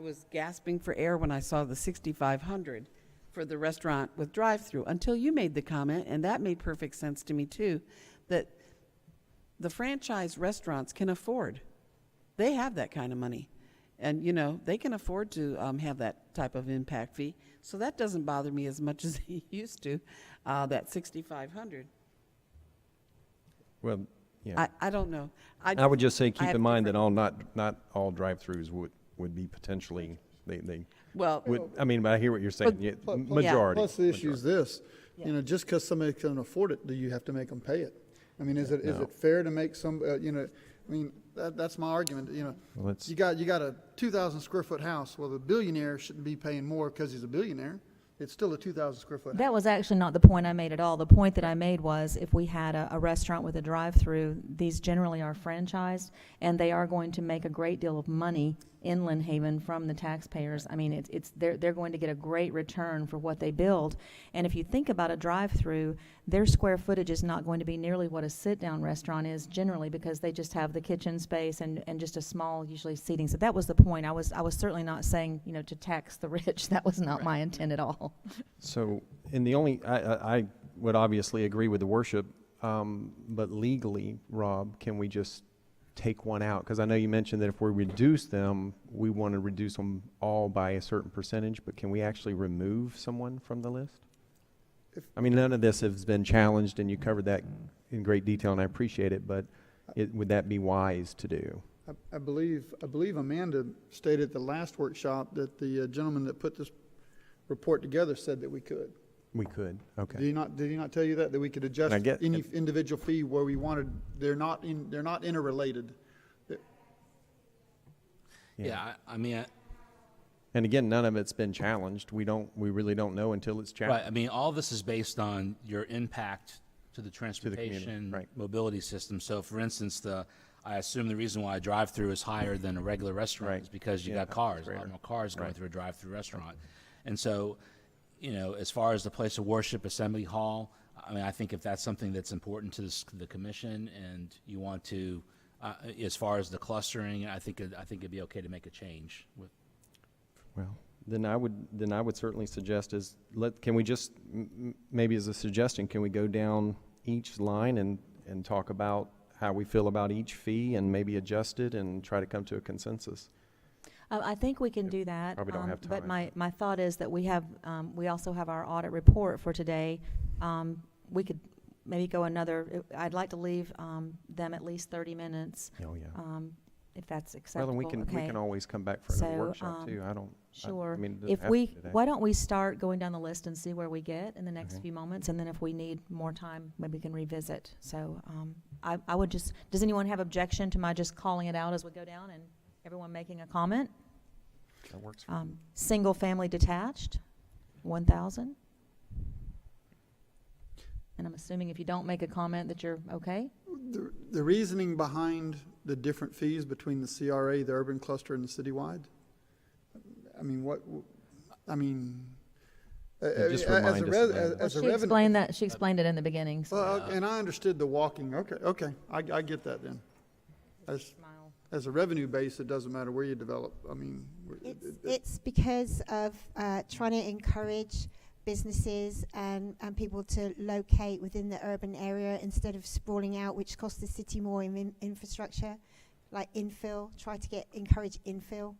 was gasping for air when I saw the 6,500 for the restaurant with drive-through, until you made the comment, and that made perfect sense to me too, that the franchise restaurants can afford. They have that kind of money. And, they can afford to have that type of impact fee. So that doesn't bother me as much as it used to, that 6,500. Well, yeah. I don't know. I would just say keep have in mind that different- not all drive-throughs would be potentially, they Well, would, but I hear what you're saying. Yeah, majority. Plus the issue is this, Yeah. just because somebody can afford it, do you have to make them pay it? Is No. it fair to make some, that's my argument, Well, it's- you got a 2,000 square foot house. Well, the billionaire shouldn't be paying more because he's a billionaire. It's still a 2,000 square foot house. That was actually not the point I made at all. The point that I made was if we had a restaurant with a drive-through, these generally are franchised, and they are going to make a great deal of money in Lynn Haven from the taxpayers. They're going to get a great return for what they build. And if you think about a drive-through, their square footage is not going to be nearly what a sit-down restaurant is generally, because they just have the kitchen space and just a small, usually seating. So that was the point. I was certainly not saying, to tax the rich. That was not my intent at all. So, and I would obviously agree with the worship, but legally, Rob, can we just take one out? Because I know you mentioned that if we reduce them, we want to reduce them all by a certain percentage, but can we actually remove someone from the list? None of this has been challenged, and you covered that in great detail, and I appreciate it, but would that be wise to do? I believe Amanda stated at the last workshop that the gentleman that put this report together said that we could. We could, okay. Did he not tell you that we could adjust I get- any individual fee where we wanted? They're not interrelated. Yeah, And again, none of it's been challenged. We really don't know until it's challenged. right, all this is based on your impact To the community, transportation right. mobility system. So for instance, I assume the reason why a drive-through is higher than a regular restaurant Right. is because you Yeah, got cars, a greater. lot more cars going Right. through a drive-through restaurant. And so, as far as the place of worship, Assembly Hall, I mean, I think if that's something that's important to the commission and you want to, as far as the clustering, I think it'd be okay to make a change with. Well, then I would certainly suggest can we just, maybe as a suggestion, can we go down each line and talk about how we feel about each fee and maybe adjust it and try to come to a consensus? I think we can do that. Probably don't have But time. my thought is that we also have our audit report for today. We could maybe go I'd like to leave them at least 30 minutes, Oh, yeah. if that's Well, acceptable. and we Okay. can always come back for another So, workshop too. Sure. I mean, it doesn't If have to we, be today. why don't we start going down the list and see where we get in the next Okay. few moments, and then if we need more time, maybe we can revisit. So I would just, does anyone have objection to my just calling it out as we go down and everyone making a comment? That works for me. Single-family detached, 1,000. And I'm assuming if you don't make a comment that you're okay? The reasoning behind the different fees between the CRA, the urban cluster, and the citywide? I mean, Just as remind a us res- again. as- Well, as a she revenue. explained that, she explained it in the beginning. So. Well, and I understood the walking, okay, I get that then. As a revenue base, it doesn't matter where you develop, I mean. It's because of trying to encourage businesses and people to locate within the urban area instead of sprawling out, which costs the city more in infrastructure, like infill, encourage infill.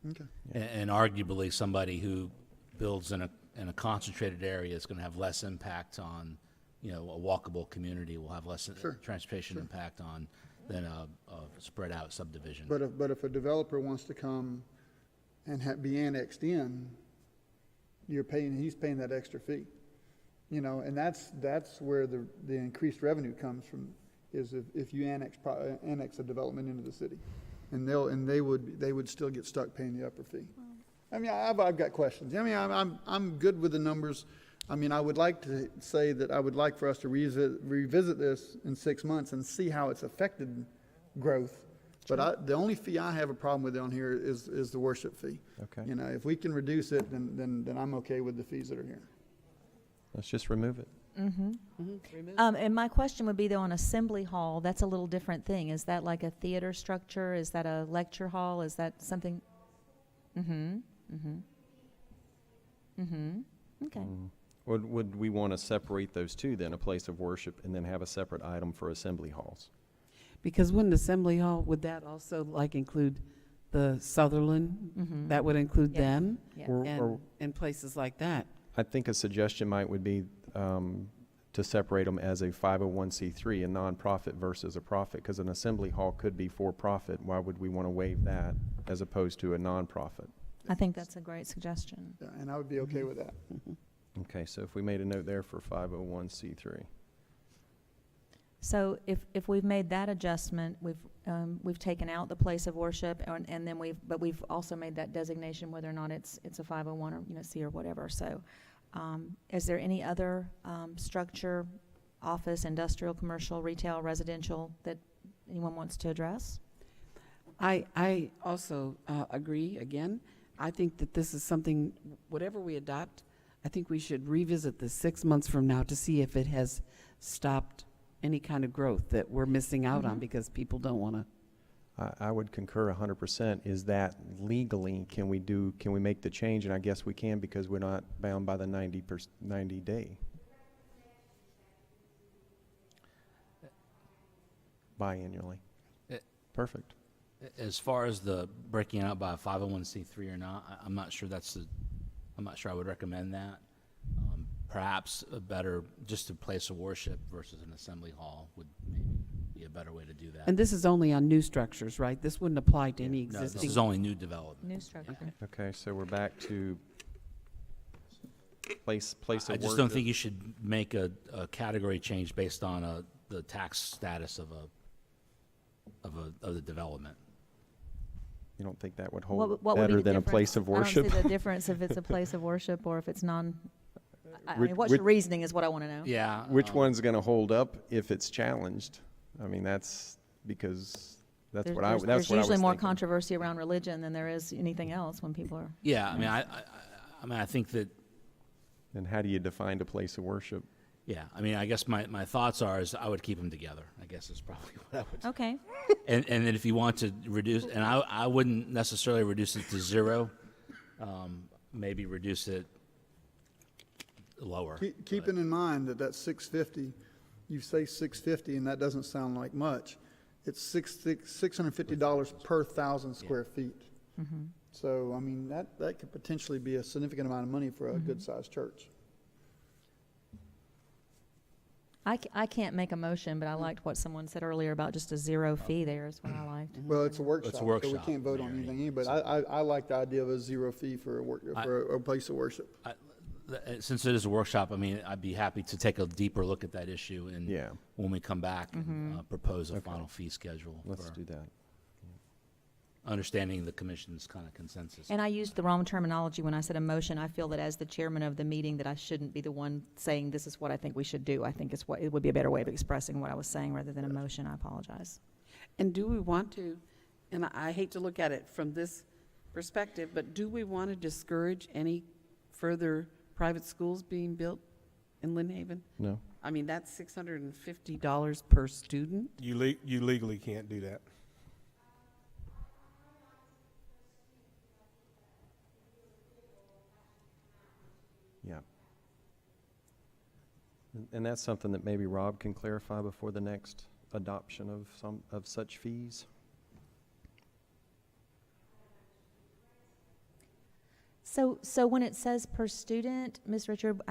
Okay. And arguably, somebody who builds in a concentrated area is going to have less impact on, a walkable community will have less Sure. transportation impact on than a spread out subdivision. But if a developer wants to come and be annexed in, he's paying that extra fee. And that's where the increased revenue comes from, is if you annex a development into the city. And they would still get stuck paying the upper fee. I mean, I've got questions. I mean, I'm good with the numbers. I mean, I would like to say that I would like for us to revisit this in 6 months and see how it's affected growth. But the only fee I have a problem with on here is the worship fee. Okay. If we can reduce it, then I'm okay with the fees that are here. Let's just remove it. And my question would be, though, on Assembly Hall, that's a little different thing. Is that like a theater structure? Is that a lecture hall? Is that something? Okay. Would we want to separate those two then, a place of worship, and then have a separate item for assembly halls? Because wouldn't Assembly Hall, would that also include the Sutherland? That would include Yeah. them Yeah. Or and places like that. I think a suggestion would be to separate them as a 501c3, a nonprofit versus a profit, because an assembly hall could be for profit. Why would we want to waive that as opposed to a nonprofit? I think that's a great suggestion. Yeah, and I would be okay with that. Okay, so if we made a note there for 501c3. So if we've made that adjustment, we've taken out the place of worship, and then we've also made that designation whether or not it's a 501 or C or whatever. So, is there any other structure, office, industrial, commercial, retail, residential that anyone wants to address? I also agree, again. I think that this is something, whatever we adopt, I think we should revisit this 6 months from now to see if it has stopped any kind of growth that we're missing out on because people don't want to. I would concur 100%. Is that legally, can we make the change? And I guess we can because we're not bound by the 90 day. Biannually. Perfect. As far as the breaking out by a 501c3 or not, I'm not sure I'm not sure I would recommend that. Perhaps a better, just a place of worship versus an assembly hall would maybe be a better way to do that. And this is only on new structures, right? This wouldn't apply to any No, this existing. is only new development. New structure. Okay, so we're back to place of worship. I just don't think you should make a category change based on the tax status of the development. You don't think that would hold What would be better the than a difference? place of worship? I don't see the difference if it's a place of worship or if it's I Which- mean, what's which- your reasoning is what I want to know. Yeah. Which one's going to hold up if it's challenged? I mean, that's because that's There's, what I there's, that's there's what I was usually more thinking. controversy around religion than there is anything else when people are. Yeah, I mean, I mean, I think that, And how do you define a place of worship? yeah, I mean, I guess my thoughts are is I would keep them together. I guess is probably what I would. Okay. And then if you want to reduce, and I wouldn't necessarily reduce it to 0, maybe reduce it lower. Keeping in mind that that's 650, you say 650, and that doesn't sound like much. It's $650 per 1,000 square feet. So, I mean, that could potentially be a significant amount of money for a good-sized church. I can't make a motion, but I liked what someone said earlier about just a 0 fee there is what I liked. Well, it's a workshop, so we workshop, can't vote on Mary. anything, but I like the idea of a 0 fee for a place of worship. Since it is a workshop, I mean, I'd be happy to take a deeper look at that issue, and Yeah. when we come back, and propose a final fee schedule. Let's for do that. understanding the commission's kind of consensus. And I used the wrong terminology when I said a motion. I feel that as the chairman of the meeting that I shouldn't be the one saying this is what I think we should do. I think it's what it would be a better way of expressing what I was saying rather than a motion. I apologize. And do we want to, and I hate to look at it from this perspective, but do we want to discourage any further private schools being built in Lynn Haven? No? I mean, that's $650 per student. You legally can't do that. Yeah. And that's something that maybe Rob can clarify before the next adoption of such fees. So when it says per student, Ms. Richard,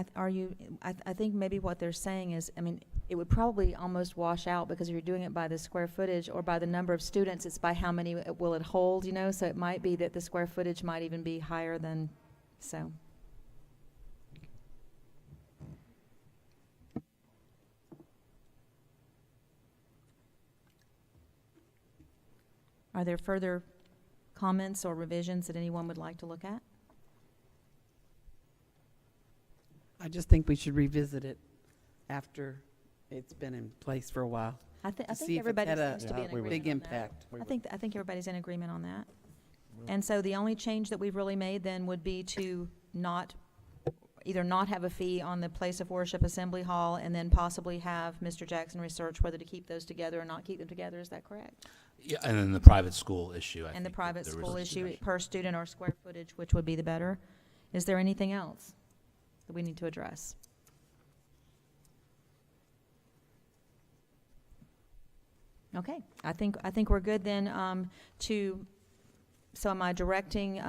I think maybe what they're saying is, I mean, it would probably almost wash out because if you're doing it by the square footage or by the number of students, it's by how many will it hold, you know? So it might be that the square footage might even be higher than, so. Are there further comments or revisions that anyone would like to look at? I just think we should revisit it after it's been in place for a while. I To think see if it's everybody had a seems to be in we would- agreement big on that. impact. I think everybody's in agreement on that. And so the only change that we've really made then would be to either not have a fee on the place of worship assembly hall and then possibly have Mr. Jackson research whether to keep those together or not keep them together. Is that correct? Yeah, and then the private school issue, I And think the that private there school was a issue discussion. per student or square footage, which would be the better? Is there anything else that we need to address? Okay, I think we're good then so am I directing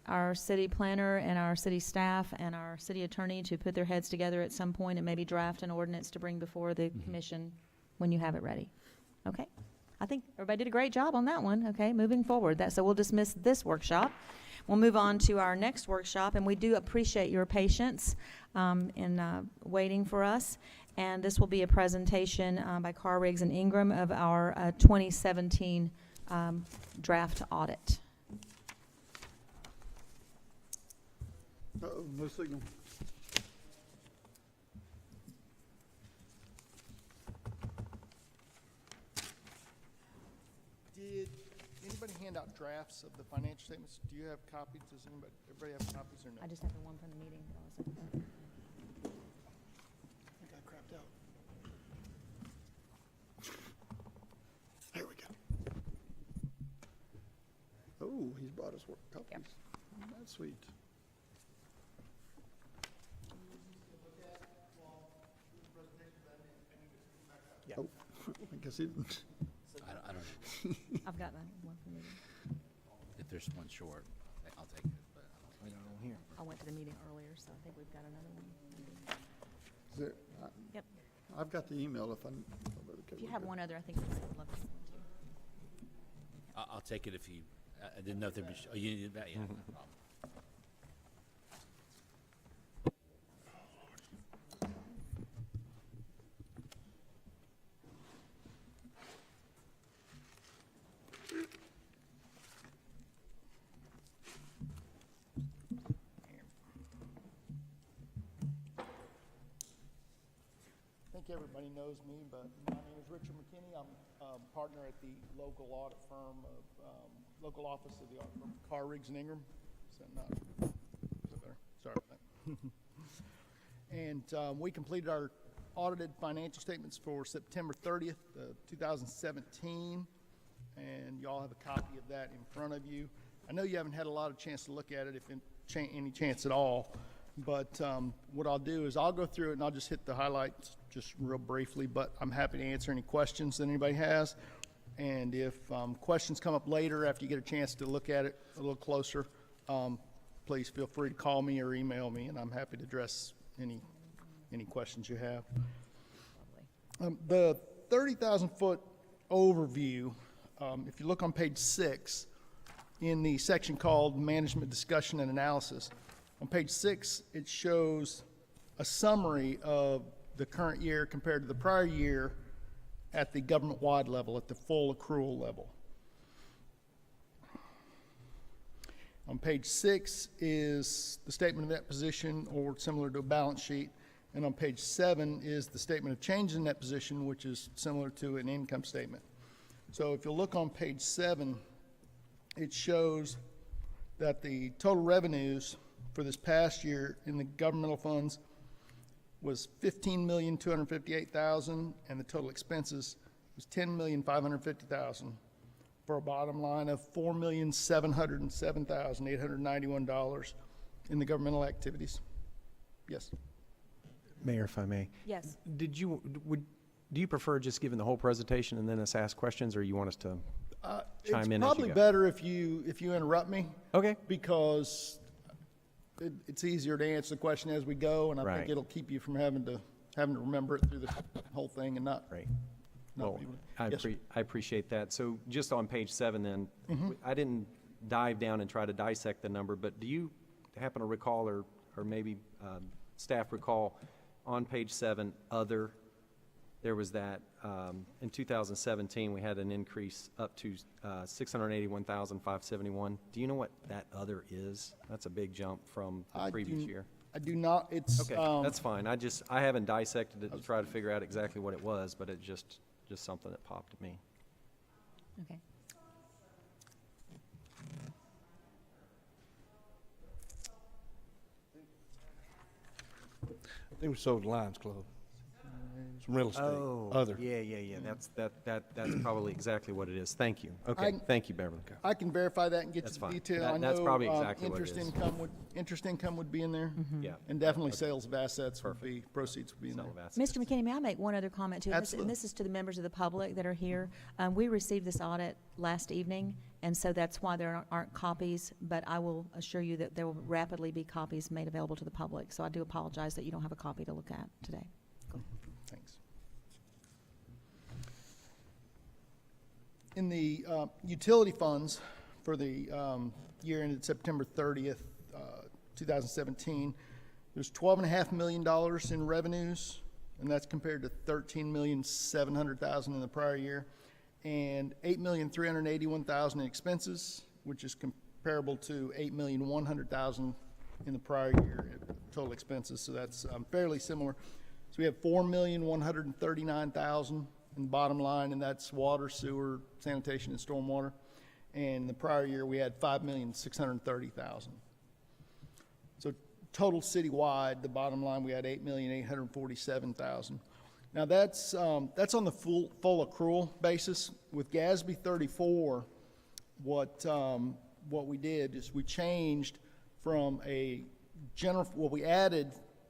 our city planner and our city staff and our city attorney to put their heads together at some point and maybe draft an ordinance to bring before the commission when you have it ready? Okay, I think everybody did a great job on that one. Okay, moving forward, so we'll dismiss this workshop. We'll move on to our next workshop, and we do appreciate your patience in waiting for us. And this will be a presentation by Carr, Riggs, and Ingram of our 2017 draft audit. Uh-oh, no signal. Did anybody hand out drafts of the financial statements? Do you have copies? Does everybody have copies or no? I just have the one from the meeting. I think I crapped out. There we go. Oh, he's brought us work copies. That's sweet. Yeah. Oh, I guess he didn't. I don't know. I've got that one from the meeting. If there's one short, I'll take it. But I went to the meeting earlier, so I think we've got another one. Is there, Yep. I've got the email if I'm. If you have one other, I think we'd love to see one too. I'll take it if you. I didn't know if there'd be. Oh, you needed that, yeah. No problem. think everybody knows me, but my name is Richard McKinney. I'm a partner at the local audit firm local office of the audit firm, Carr, Riggs and Ingram. Is that not? Is that better? Sorry about that. And we completed our audited financial statements for September 30th, 2017, and y'all have a copy of that in front of you. I know you haven't had a lot of chance to look at it, if any chance at all, but what I'll do is I'll go through it and I'll just hit the highlights just real briefly, but I'm happy to answer any questions that anybody has. And if questions come up later after you get a chance to look at it a little closer, please feel free to call me or email me, and I'm happy to address any questions you have. The 30,000-foot overview, if you look on page 6 in the section called Management Discussion and Analysis, on page 6 it shows a summary of the current year compared to the prior year at the government-wide level, at the full accrual level. On page 6 is the statement of net position, or similar to a balance sheet. And on page 7 is the statement of change in net position, which is similar to an income statement. So if you look on page 7, it shows that the total revenues for this past year in the governmental funds was $15,258,000, and the total expenses was $10,550,000, for a bottom line of $4,707,891 in the governmental activities. Yes. Mayor, if I may. Yes. Do you prefer just giving the whole presentation and then us ask questions, or you want us to chime in It's as probably you go? better if you interrupt me, Okay. because it's easier to answer the question as we go, and I think Right. it'll keep you from having to remember it through the whole thing and not. Great. not Well, be able to- I Yes, sir. appreciate that. So just on page 7 then, I didn't dive down and try to dissect the number, but do you happen to recall, or maybe staff recall, on page 7, other, there was that, in 2017, we had an increase up to $681,571. Do you know what that other is? That's a big jump from the previous year. I do not. It's Okay, that's fine. I haven't dissected it to try to figure out exactly what it was, but it just something that popped at me. Okay. I think we sold the Lions Club. Some real estate, other. Yeah. That's probably exactly what it is. Thank you. Okay, thank you, Beverly. I can verify that and get That's you the fine. detail. That's I probably know exactly what it interest income would be in there, Yeah. and definitely sales of assets would be, proceeds would be in there. Sale of assets. Mr. McKinney, may I make one other comment too? And Absolutely. this is to the members of the public that are here. We received this audit last evening, and so that's why there aren't copies, but I will assure you that there will rapidly be copies made available to the public. So I do apologize that you don't have a copy to look at today. Thanks. In the utility funds for the year ended September 30th, 2017, there's $12.5 million in revenues, and that's compared to $13,700,000 in the prior year, and $8,381,000 in expenses, which is comparable to $8,100,000 in the prior year total expenses. So that's fairly similar. So we have $4,139,000 in the bottom line, and that's water, sewer, sanitation, and stormwater. And the prior year, we had $5,630,000. So total citywide, the bottom line, we had $8,847,000. Now that's on the full accrual basis. With GASB 34, what we did is we changed from a general.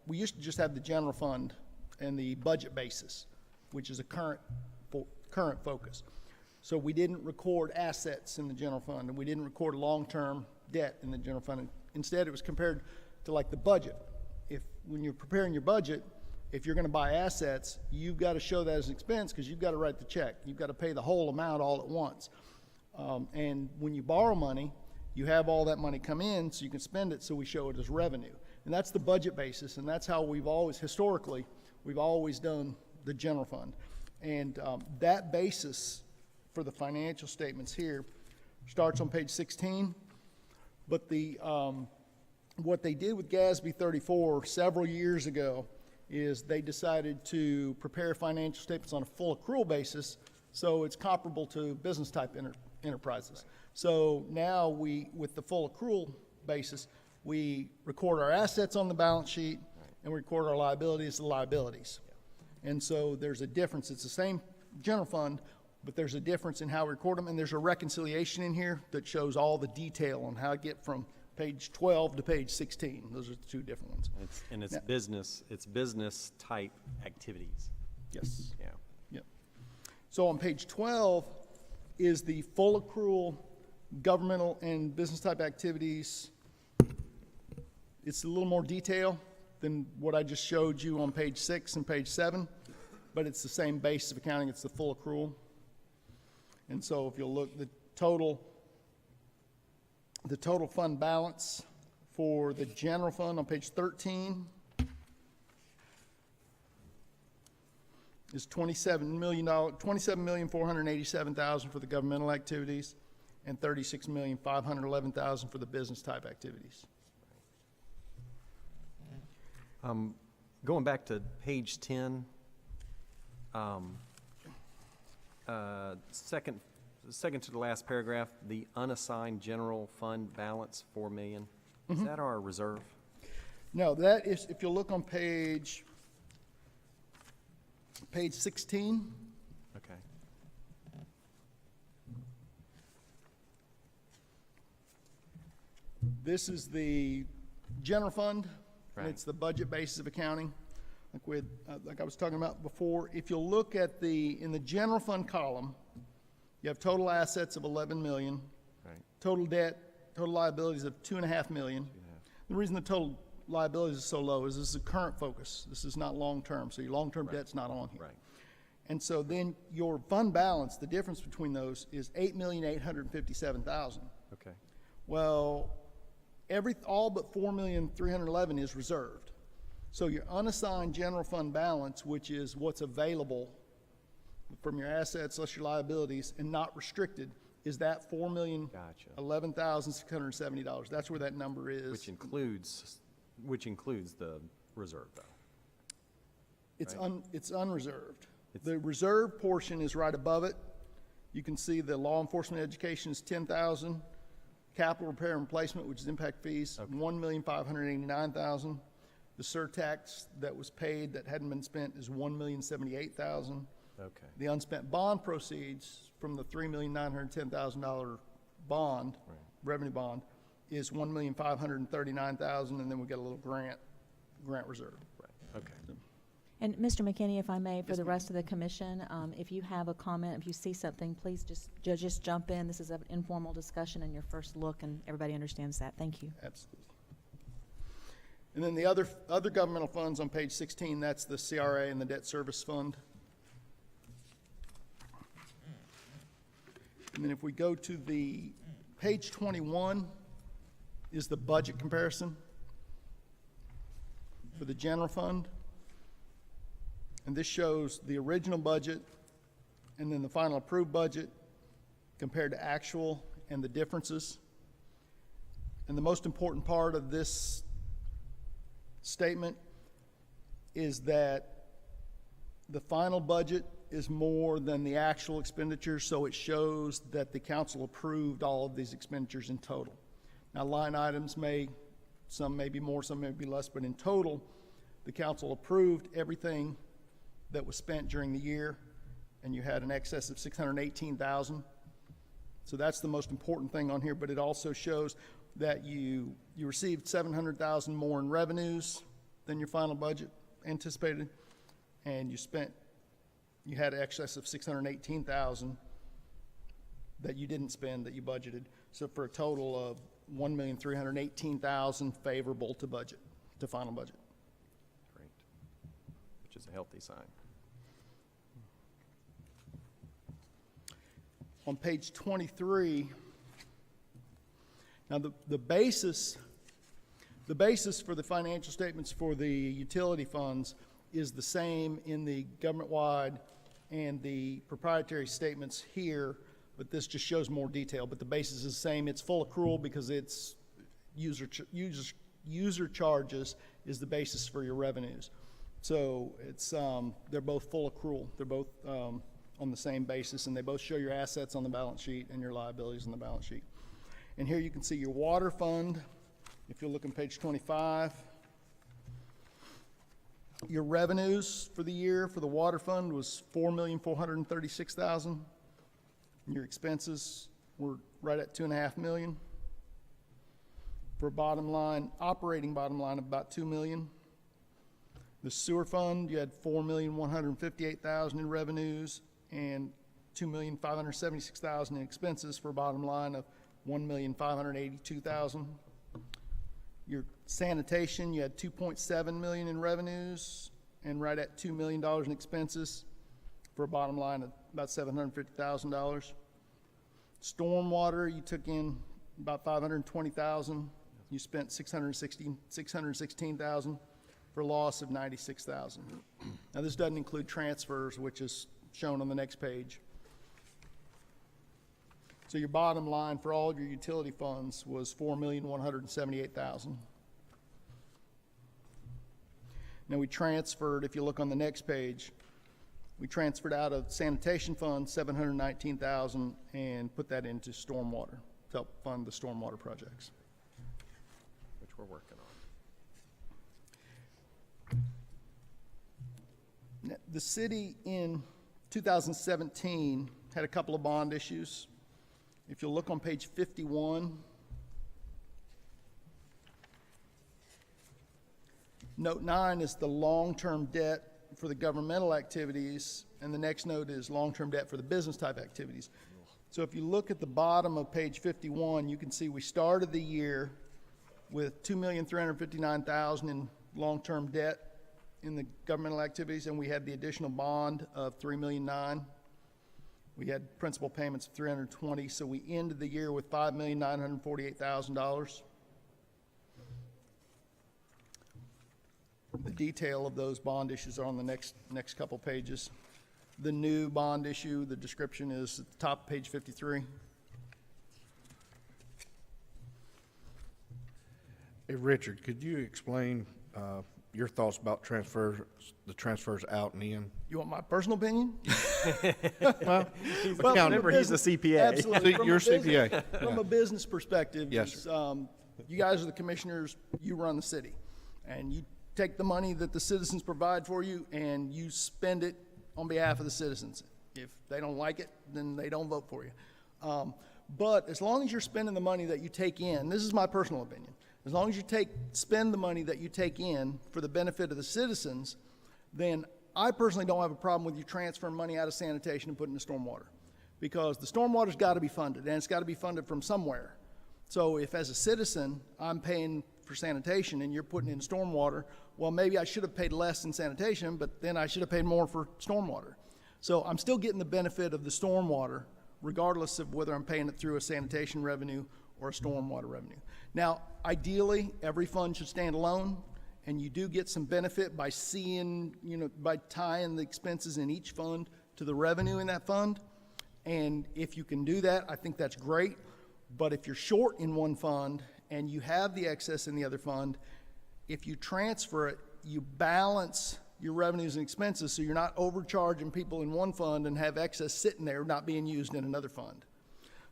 We used to just have the general fund and the budget basis, which is a current focus. So we didn't record assets in the general fund, and we didn't record long-term debt in the general fund. Instead, it was compared to like the budget. When you're preparing your budget, if you're going to buy assets, you've got to show that as an expense, because you've got to write the check. You've got to pay the whole amount all at once. And when you borrow money, you have all that money come in so you can spend it, so we show it as revenue. And that's the budget basis, and that's how we've always done the general fund. And that basis for the financial statements here starts on page 16. But what they did with GASB 34 several years ago is they decided to prepare financial statements on a full accrual basis, so it's comparable to business type enterprises. So now with the full accrual basis, we record our assets on the balance sheet and we record our liabilities as liabilities. And so there's a difference. It's the same general fund, but there's a difference in how we record them, and there's a reconciliation in here that shows all the detail on how to get from page 12 to page 16. Those are the two different ones. It's Now- business type activities. Yes. Yeah. Yep. So on page 12 is the full accrual governmental and business type activities. It's a little more detail than what I just showed you on page 6 and page 7, but it's the same basis of accounting. It's the full accrual. And so if you'll look, the total fund balance for the general fund on page 13 is $27,487,000 for the governmental activities and $36,511,000 for the business type activities. Going back to page 10, second to the last paragraph, the unassigned general fund balance, 4 million. Is that our reserve? No, that is, if you look on page 16, Okay. this is the general fund, and Right. it's the budget basis of accounting, like I was talking about before. If you look at in the general fund column, you have total assets of 11 million, Right. total debt, total liabilities of 2.5 million. The reason the total liabilities is so low is this is a current focus. This is not long-term, so your long-term debt's not on here. Right. And so then your fund balance, the difference between those is 8,857,000. Okay. Well, all but 4,311,000 is reserved. So your unassigned general fund balance, which is what's available from your assets less your liabilities and not restricted, is that Gotcha. $4,011,670. That's where that number is. Which includes the reserve, though. It's right. it's unreserved. It's- The reserve portion is right above it. You can see the law enforcement education is 10,000. Capital repair and replacement, which is impact fees, 1,589,000. The surtax that was paid that hadn't been spent is 1,078,000. Okay. The unspent bond proceeds from the $3,910,000 bond, Right. revenue bond, is 1,539,000, and then we get a little grant reserve. Right. Okay. And Mr. McKinney, if I may, for Yes, the ma'am. rest of the commission, if you have a comment, if you see something, please just jump in. This is an informal discussion and your first look, and everybody understands that. Thank you. Absolutely. And then the other governmental funds on page 16, that's the CRA and the debt service fund. And then if we go to the page 21 is the budget comparison for the general fund. And this shows the original budget and then the final approved budget compared to actual and the differences. And the most important part of this statement is that the final budget is more than the actual expenditures, so it shows that the council approved all of these expenditures in total. Now, line items some may be more, some may be less, but in total, the council approved everything that was spent during the year, and you had an excess of 618,000. So that's the most important thing on here, but it also shows that you received 700,000 more in revenues than your final budget anticipated, and you had an excess of 618,000 that you didn't spend that you budgeted. So for a total of 1,318,000 favorable to budget, to final budget. Great. Which is a healthy sign. On page 23, now the basis for the financial statements for the utility funds is the same in the government-wide and the proprietary statements here, but this just shows more detail. But the basis is the same. It's full accrual because it's user charges is the basis for your revenues. So it's, they're both full accrual. They're both on the same basis, and they both show your assets on the balance sheet and your liabilities on the balance sheet. And here you can see your water fund. If you look on page 25, your revenues for the year for the water fund was $4,436,000. Your expenses were right at $2.5 million. For bottom line, operating bottom line of about $2 million. The sewer fund, you had $4,158,000 in revenues and $2,576,000 in expenses for a bottom line of $1,582,000. Your sanitation, you had $2.7 million in revenues and right at $2 million in expenses for a bottom line of about $750,000. Stormwater, you took in about $520,000. You spent $616,000 for a loss of $96,000. Now this doesn't include transfers, which is shown on the next page. So your bottom line for all of your utility funds was $4,178,000. Now we transferred, if you look on the next page, we transferred out of sanitation fund $719,000 and put that into stormwater to help fund the stormwater projects. Which we're working on. The city in 2017 had a couple of bond issues. If you look on page 51, note 9 is the long-term debt for the governmental activities, and the next note is long-term debt for the business type activities. So if you look at the bottom of page 51, you can see we started the year with $2,359,000 in long-term debt in the governmental activities, and we had the additional bond of $3,009,000. We had principal payments of $320,000, so we ended the year with $5,948,000. The detail of those bond issues are on the next couple pages. The new bond issue, the description is at the top of page 53. Hey, Richard, could you explain your thoughts about the transfers out and in? You want my personal opinion? Well, Remember, he's a CPA. Absolutely. So you're a CPA. From a business perspective, Yes. You guys are the commissioners, you run the city. And you take the money that the citizens provide for you and you spend it on behalf of the citizens. If they don't like it, then they don't vote for you. But as long as you're spending the money that you take in, this is my personal opinion, as long as you spend the money that you take in for the benefit of the citizens, then I personally don't have a problem with you transferring money out of sanitation and putting it in stormwater. Because the stormwater's got to be funded, and it's got to be funded from somewhere. So if as a citizen, I'm paying for sanitation and you're putting in stormwater, well, maybe I should have paid less in sanitation, but then I should have paid more for stormwater. So I'm still getting the benefit of the stormwater, regardless of whether I'm paying it through a sanitation revenue or a stormwater revenue. Now, ideally, every fund should stand alone, and you do get some benefit by by tying the expenses in each fund to the revenue in that fund. And if you can do that, I think that's great. But if you're short in one fund and you have the excess in the other fund, if you transfer it, you balance your revenues and expenses so you're not overcharging people in one fund and have excess sitting there not being used in another fund.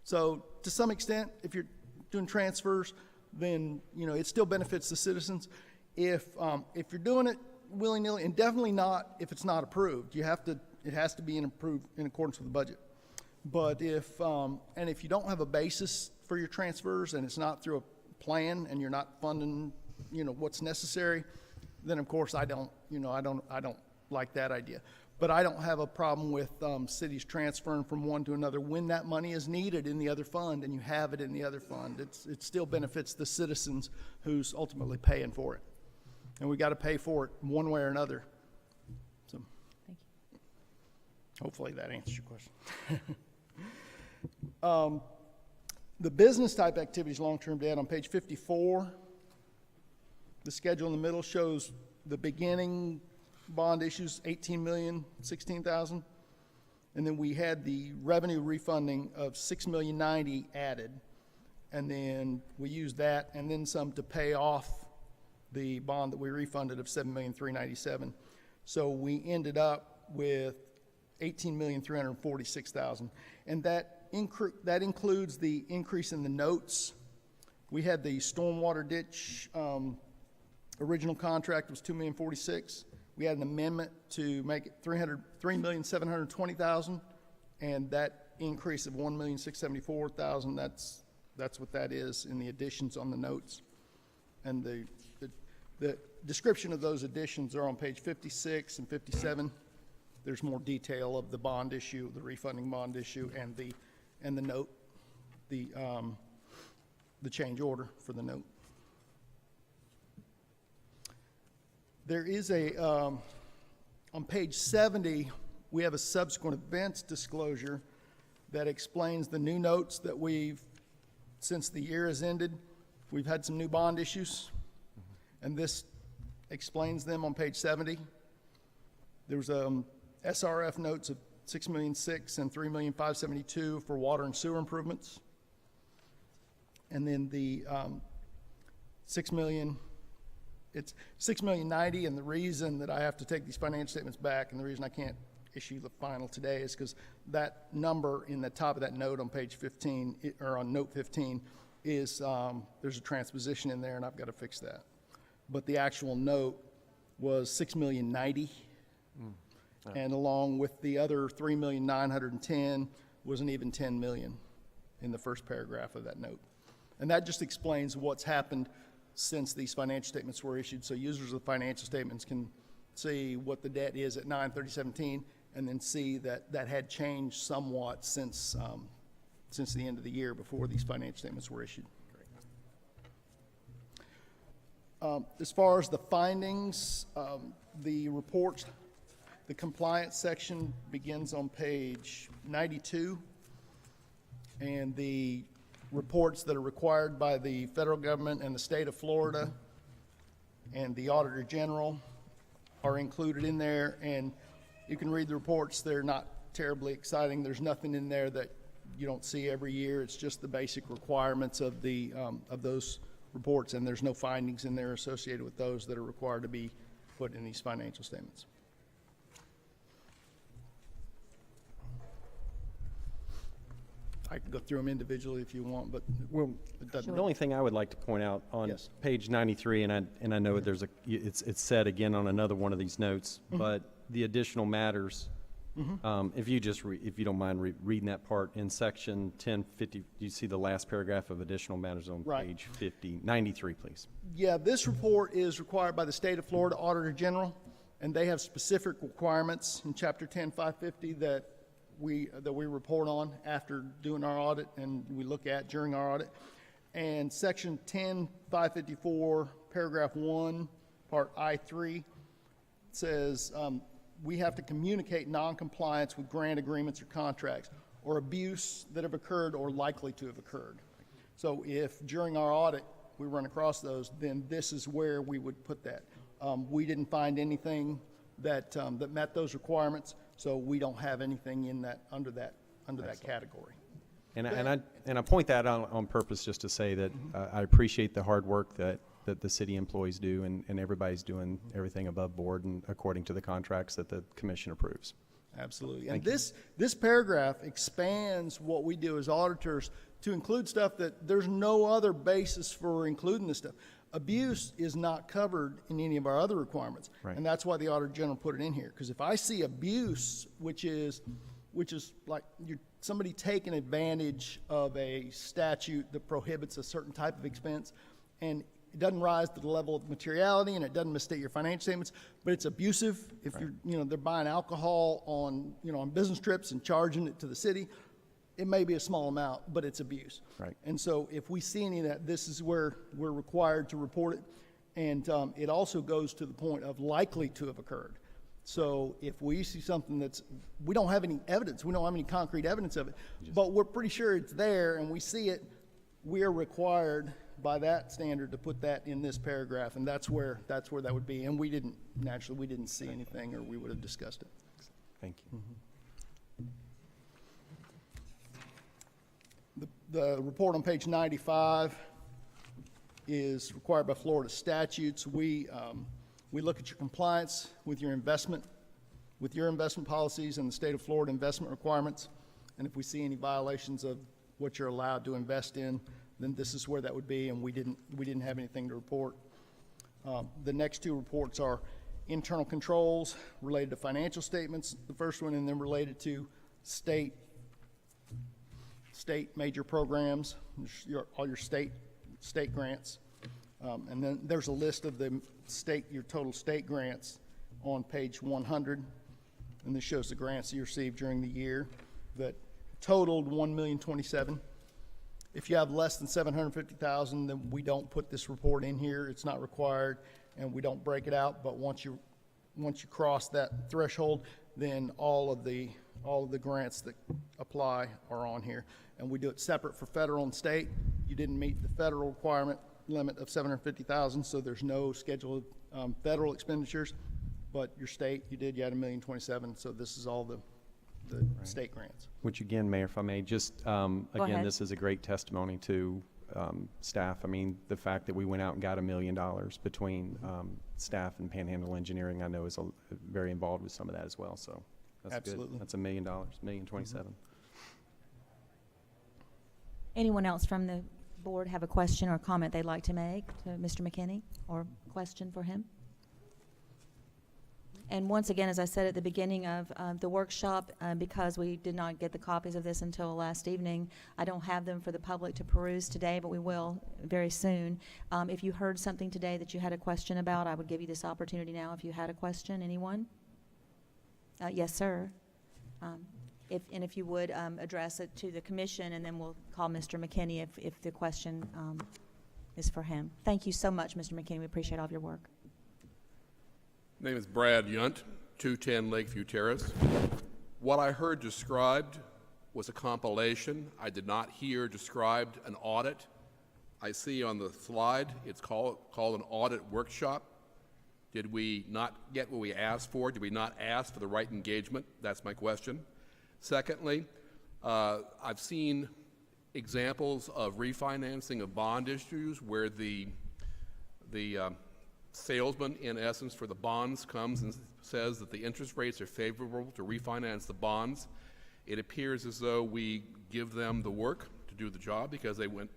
So to some extent, if you're doing transfers, then it still benefits the citizens. If you're doing it willy-nilly, and definitely not if it's not approved, it has to be approved in accordance with the budget. But if you don't have a basis for your transfers and it's not through a plan and you're not funding what's necessary, then of course I don't like that idea. But I don't have a problem with cities transferring from one to another when that money is needed in the other fund and you have it in the other fund. It still benefits the citizens who's ultimately paying for it. And we got to pay for it one way or another. So Thank you. hopefully that answers your question. The business type activities long-term debt on page 54, the schedule in the middle shows the beginning bond issues, $18,016,000, and then we had the revenue refunding of $6,090,000 added, and then we used that and then some to pay off the bond that we refunded of $7,397,000. So we ended up with 18,346,000, and that includes the increase in the notes. We had the stormwater ditch original contract was 2,046,000. We had an amendment to make it 3,720,000, and that increase of 1,674,000. That's what that is in the additions on the notes, and the description of those additions are on page 56 and 57. There's more detail of the bond issue, the refunding bond issue, and the note, the change order for the note. There is on page 70, we have a subsequent events disclosure that explains the new notes that since the year has ended, we've had some new bond issues, and this explains them on page 70. There's SRF notes of $6,600,000 and $3,572,000 for water and sewer improvements, and then the $6 million. It's $6,090,000, and the reason that I have to take these financial statements back, and the reason I can't issue the final today, is because that number in the top of that note on page 15, or on note 15, is there's a transposition in there, and I've got to fix that. But the actual note was $6,090,000, and along with the other $3,910,000 was an even $10 million in the first paragraph of that note, and that just explains what's happened since these financial statements were issued. So users of the financial statements can see what the debt is at 9/30/17, and then see that that had changed somewhat since the end of the year before these financial statements were issued. As far as the findings, the report, the compliance section begins on page 92, and the reports that are required by the federal government and the state of Florida and the Auditor General are included in there, and you can read the reports. They're not terribly exciting. There's nothing in there that you don't see every year. It's just the basic requirements of those reports, and there's no findings in there associated with those that are required to be put in these financial statements. I can go through them individually if you want, but Well, it doesn't. the only thing I would like to point out on Yes. page 93, and I know it's said again on another one of these notes, but the additional matters, if you don't mind reading that part in section 1050, you see the last paragraph of additional matters on Right. page 93, please. Yeah, this report is required by the state of Florida Auditor General, and they have specific requirements in Chapter 10-550 that we report on after doing our audit, and we look at during our audit. And Section 10-554, paragraph 1, part I-3, says we have to communicate noncompliance with grant agreements or contracts or abuse that have occurred or likely to have occurred. So if during our audit we run across those, then this is where we would put that. We didn't find anything that met those requirements, so we don't have anything in that under that category. And I point that out on purpose just to say that I appreciate the hard work that the city employees do, and everybody's doing everything above board and according to the contracts that the commission approves. Absolutely. And this paragraph expands what we do as auditors to include stuff that there's no other basis for including this stuff. Abuse is not covered in any of our other requirements. Right. And that's why the Auditor General put it in here. Because if I see abuse, which is like somebody taking advantage of a statute that prohibits a certain type of expense, and it doesn't rise to the level of materiality, and it doesn't misstate your financial statements, but it's abusive. If they're buying alcohol on business trips and charging it to the city, it may be a small amount, but it's abuse. Right. And so if we see any of that, this is where we're required to report it. And it also goes to the point of likely to have occurred. So if we see something we don't have any evidence, we don't have any concrete evidence of it, but we're pretty sure it's there and we see it, we are required by that standard to put that in this paragraph, and that's where that would be. And we didn't see anything, or we would have discussed it. Thank you. The report on page 95 is required by Florida statutes. We look at your compliance with your investment policies and the state of Florida investment requirements. And if we see any violations of what you're allowed to invest in, then this is where that would be, and we didn't have anything to report. The next two reports are internal controls related to financial statements, the first one, and then related to state major programs, all your state grants. And then there's a list of your total state grants on page 100. And this shows the grants that you received during the year that totaled $1,027,000. If you have less than $750,000, then we don't put this report in here. It's not required, and we don't break it out. But once you cross that threshold, then all of the grants that apply are on here, and we do it separate for federal and state. You didn't meet the federal requirement limit of $750,000, so there's no scheduled federal expenditures. But your state, you did. You had $1,027,000. So this is all the state grants. Which again, Mayor, if I may, just, ahead. again, this is a great testimony to staff. I mean, the fact that we went out and got $1 million between staff and Panhandle Engineering, I know is very involved with some of that as well, so that's Absolutely. good. That's $1 million, $1,027,000. Anyone else from the board have a question or comment they'd like to make to Mr. McKinney, or question for him? And once again, as I said at the beginning of the workshop, because we did not get the copies of this until last evening, I don't have them for the public to peruse today, but we will very soon. If you heard something today that you had a question about, I would give you this opportunity now if you had a question. Anyone? Yes, sir. If you would address it to the commission, and then we'll call Mr. McKinney if the question is for him. Thank you so much, Mr. McKinney. We appreciate all of your work. Name is Brad Yunt, 210 Lakeview Terrace. What I heard described was a compilation. I did not hear described an audit. I see on the slide it's called an audit workshop. Did we not get what we asked for? Did we not ask for the right engagement? That's my question. Secondly, I've seen examples of refinancing of bond issues where the salesman, in essence, for the bonds comes and says that the interest rates are favorable to refinance the bonds. It appears as though we give them the work to do the job because they went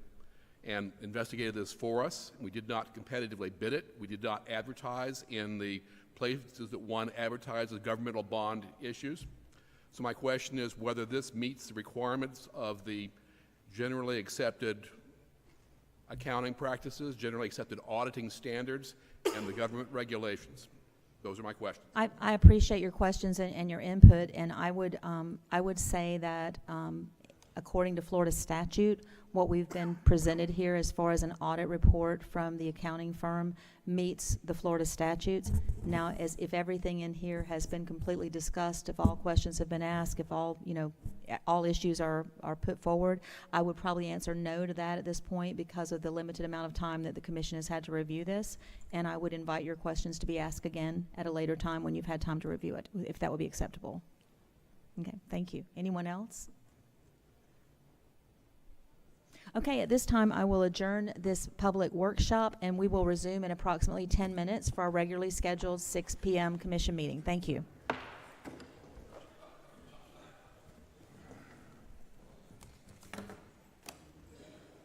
and investigated this for us. We did not competitively bid it. We did not advertise in the places that one advertises governmental bond issues. So my question is whether this meets the requirements of the generally accepted accounting practices, generally accepted auditing standards, and the government regulations. Those are my questions. I appreciate your questions and your input, and I would say that according to Florida statute, what we've been presented here as far as an audit report from the accounting firm meets the Florida statutes. Now, if everything in here has been completely discussed, if all questions have been asked, if all issues are put forward, I would probably answer no to that at this point because of the limited amount of time that the commission has had to review this, and I would invite your questions to be asked again at a later time when you've had time to review it, if that would be acceptable. Okay, thank you. Anyone else? Okay, at this time, I will adjourn this public workshop, and we will resume in approximately 10 minutes for our regularly scheduled 6 p.m. commission meeting. Thank you.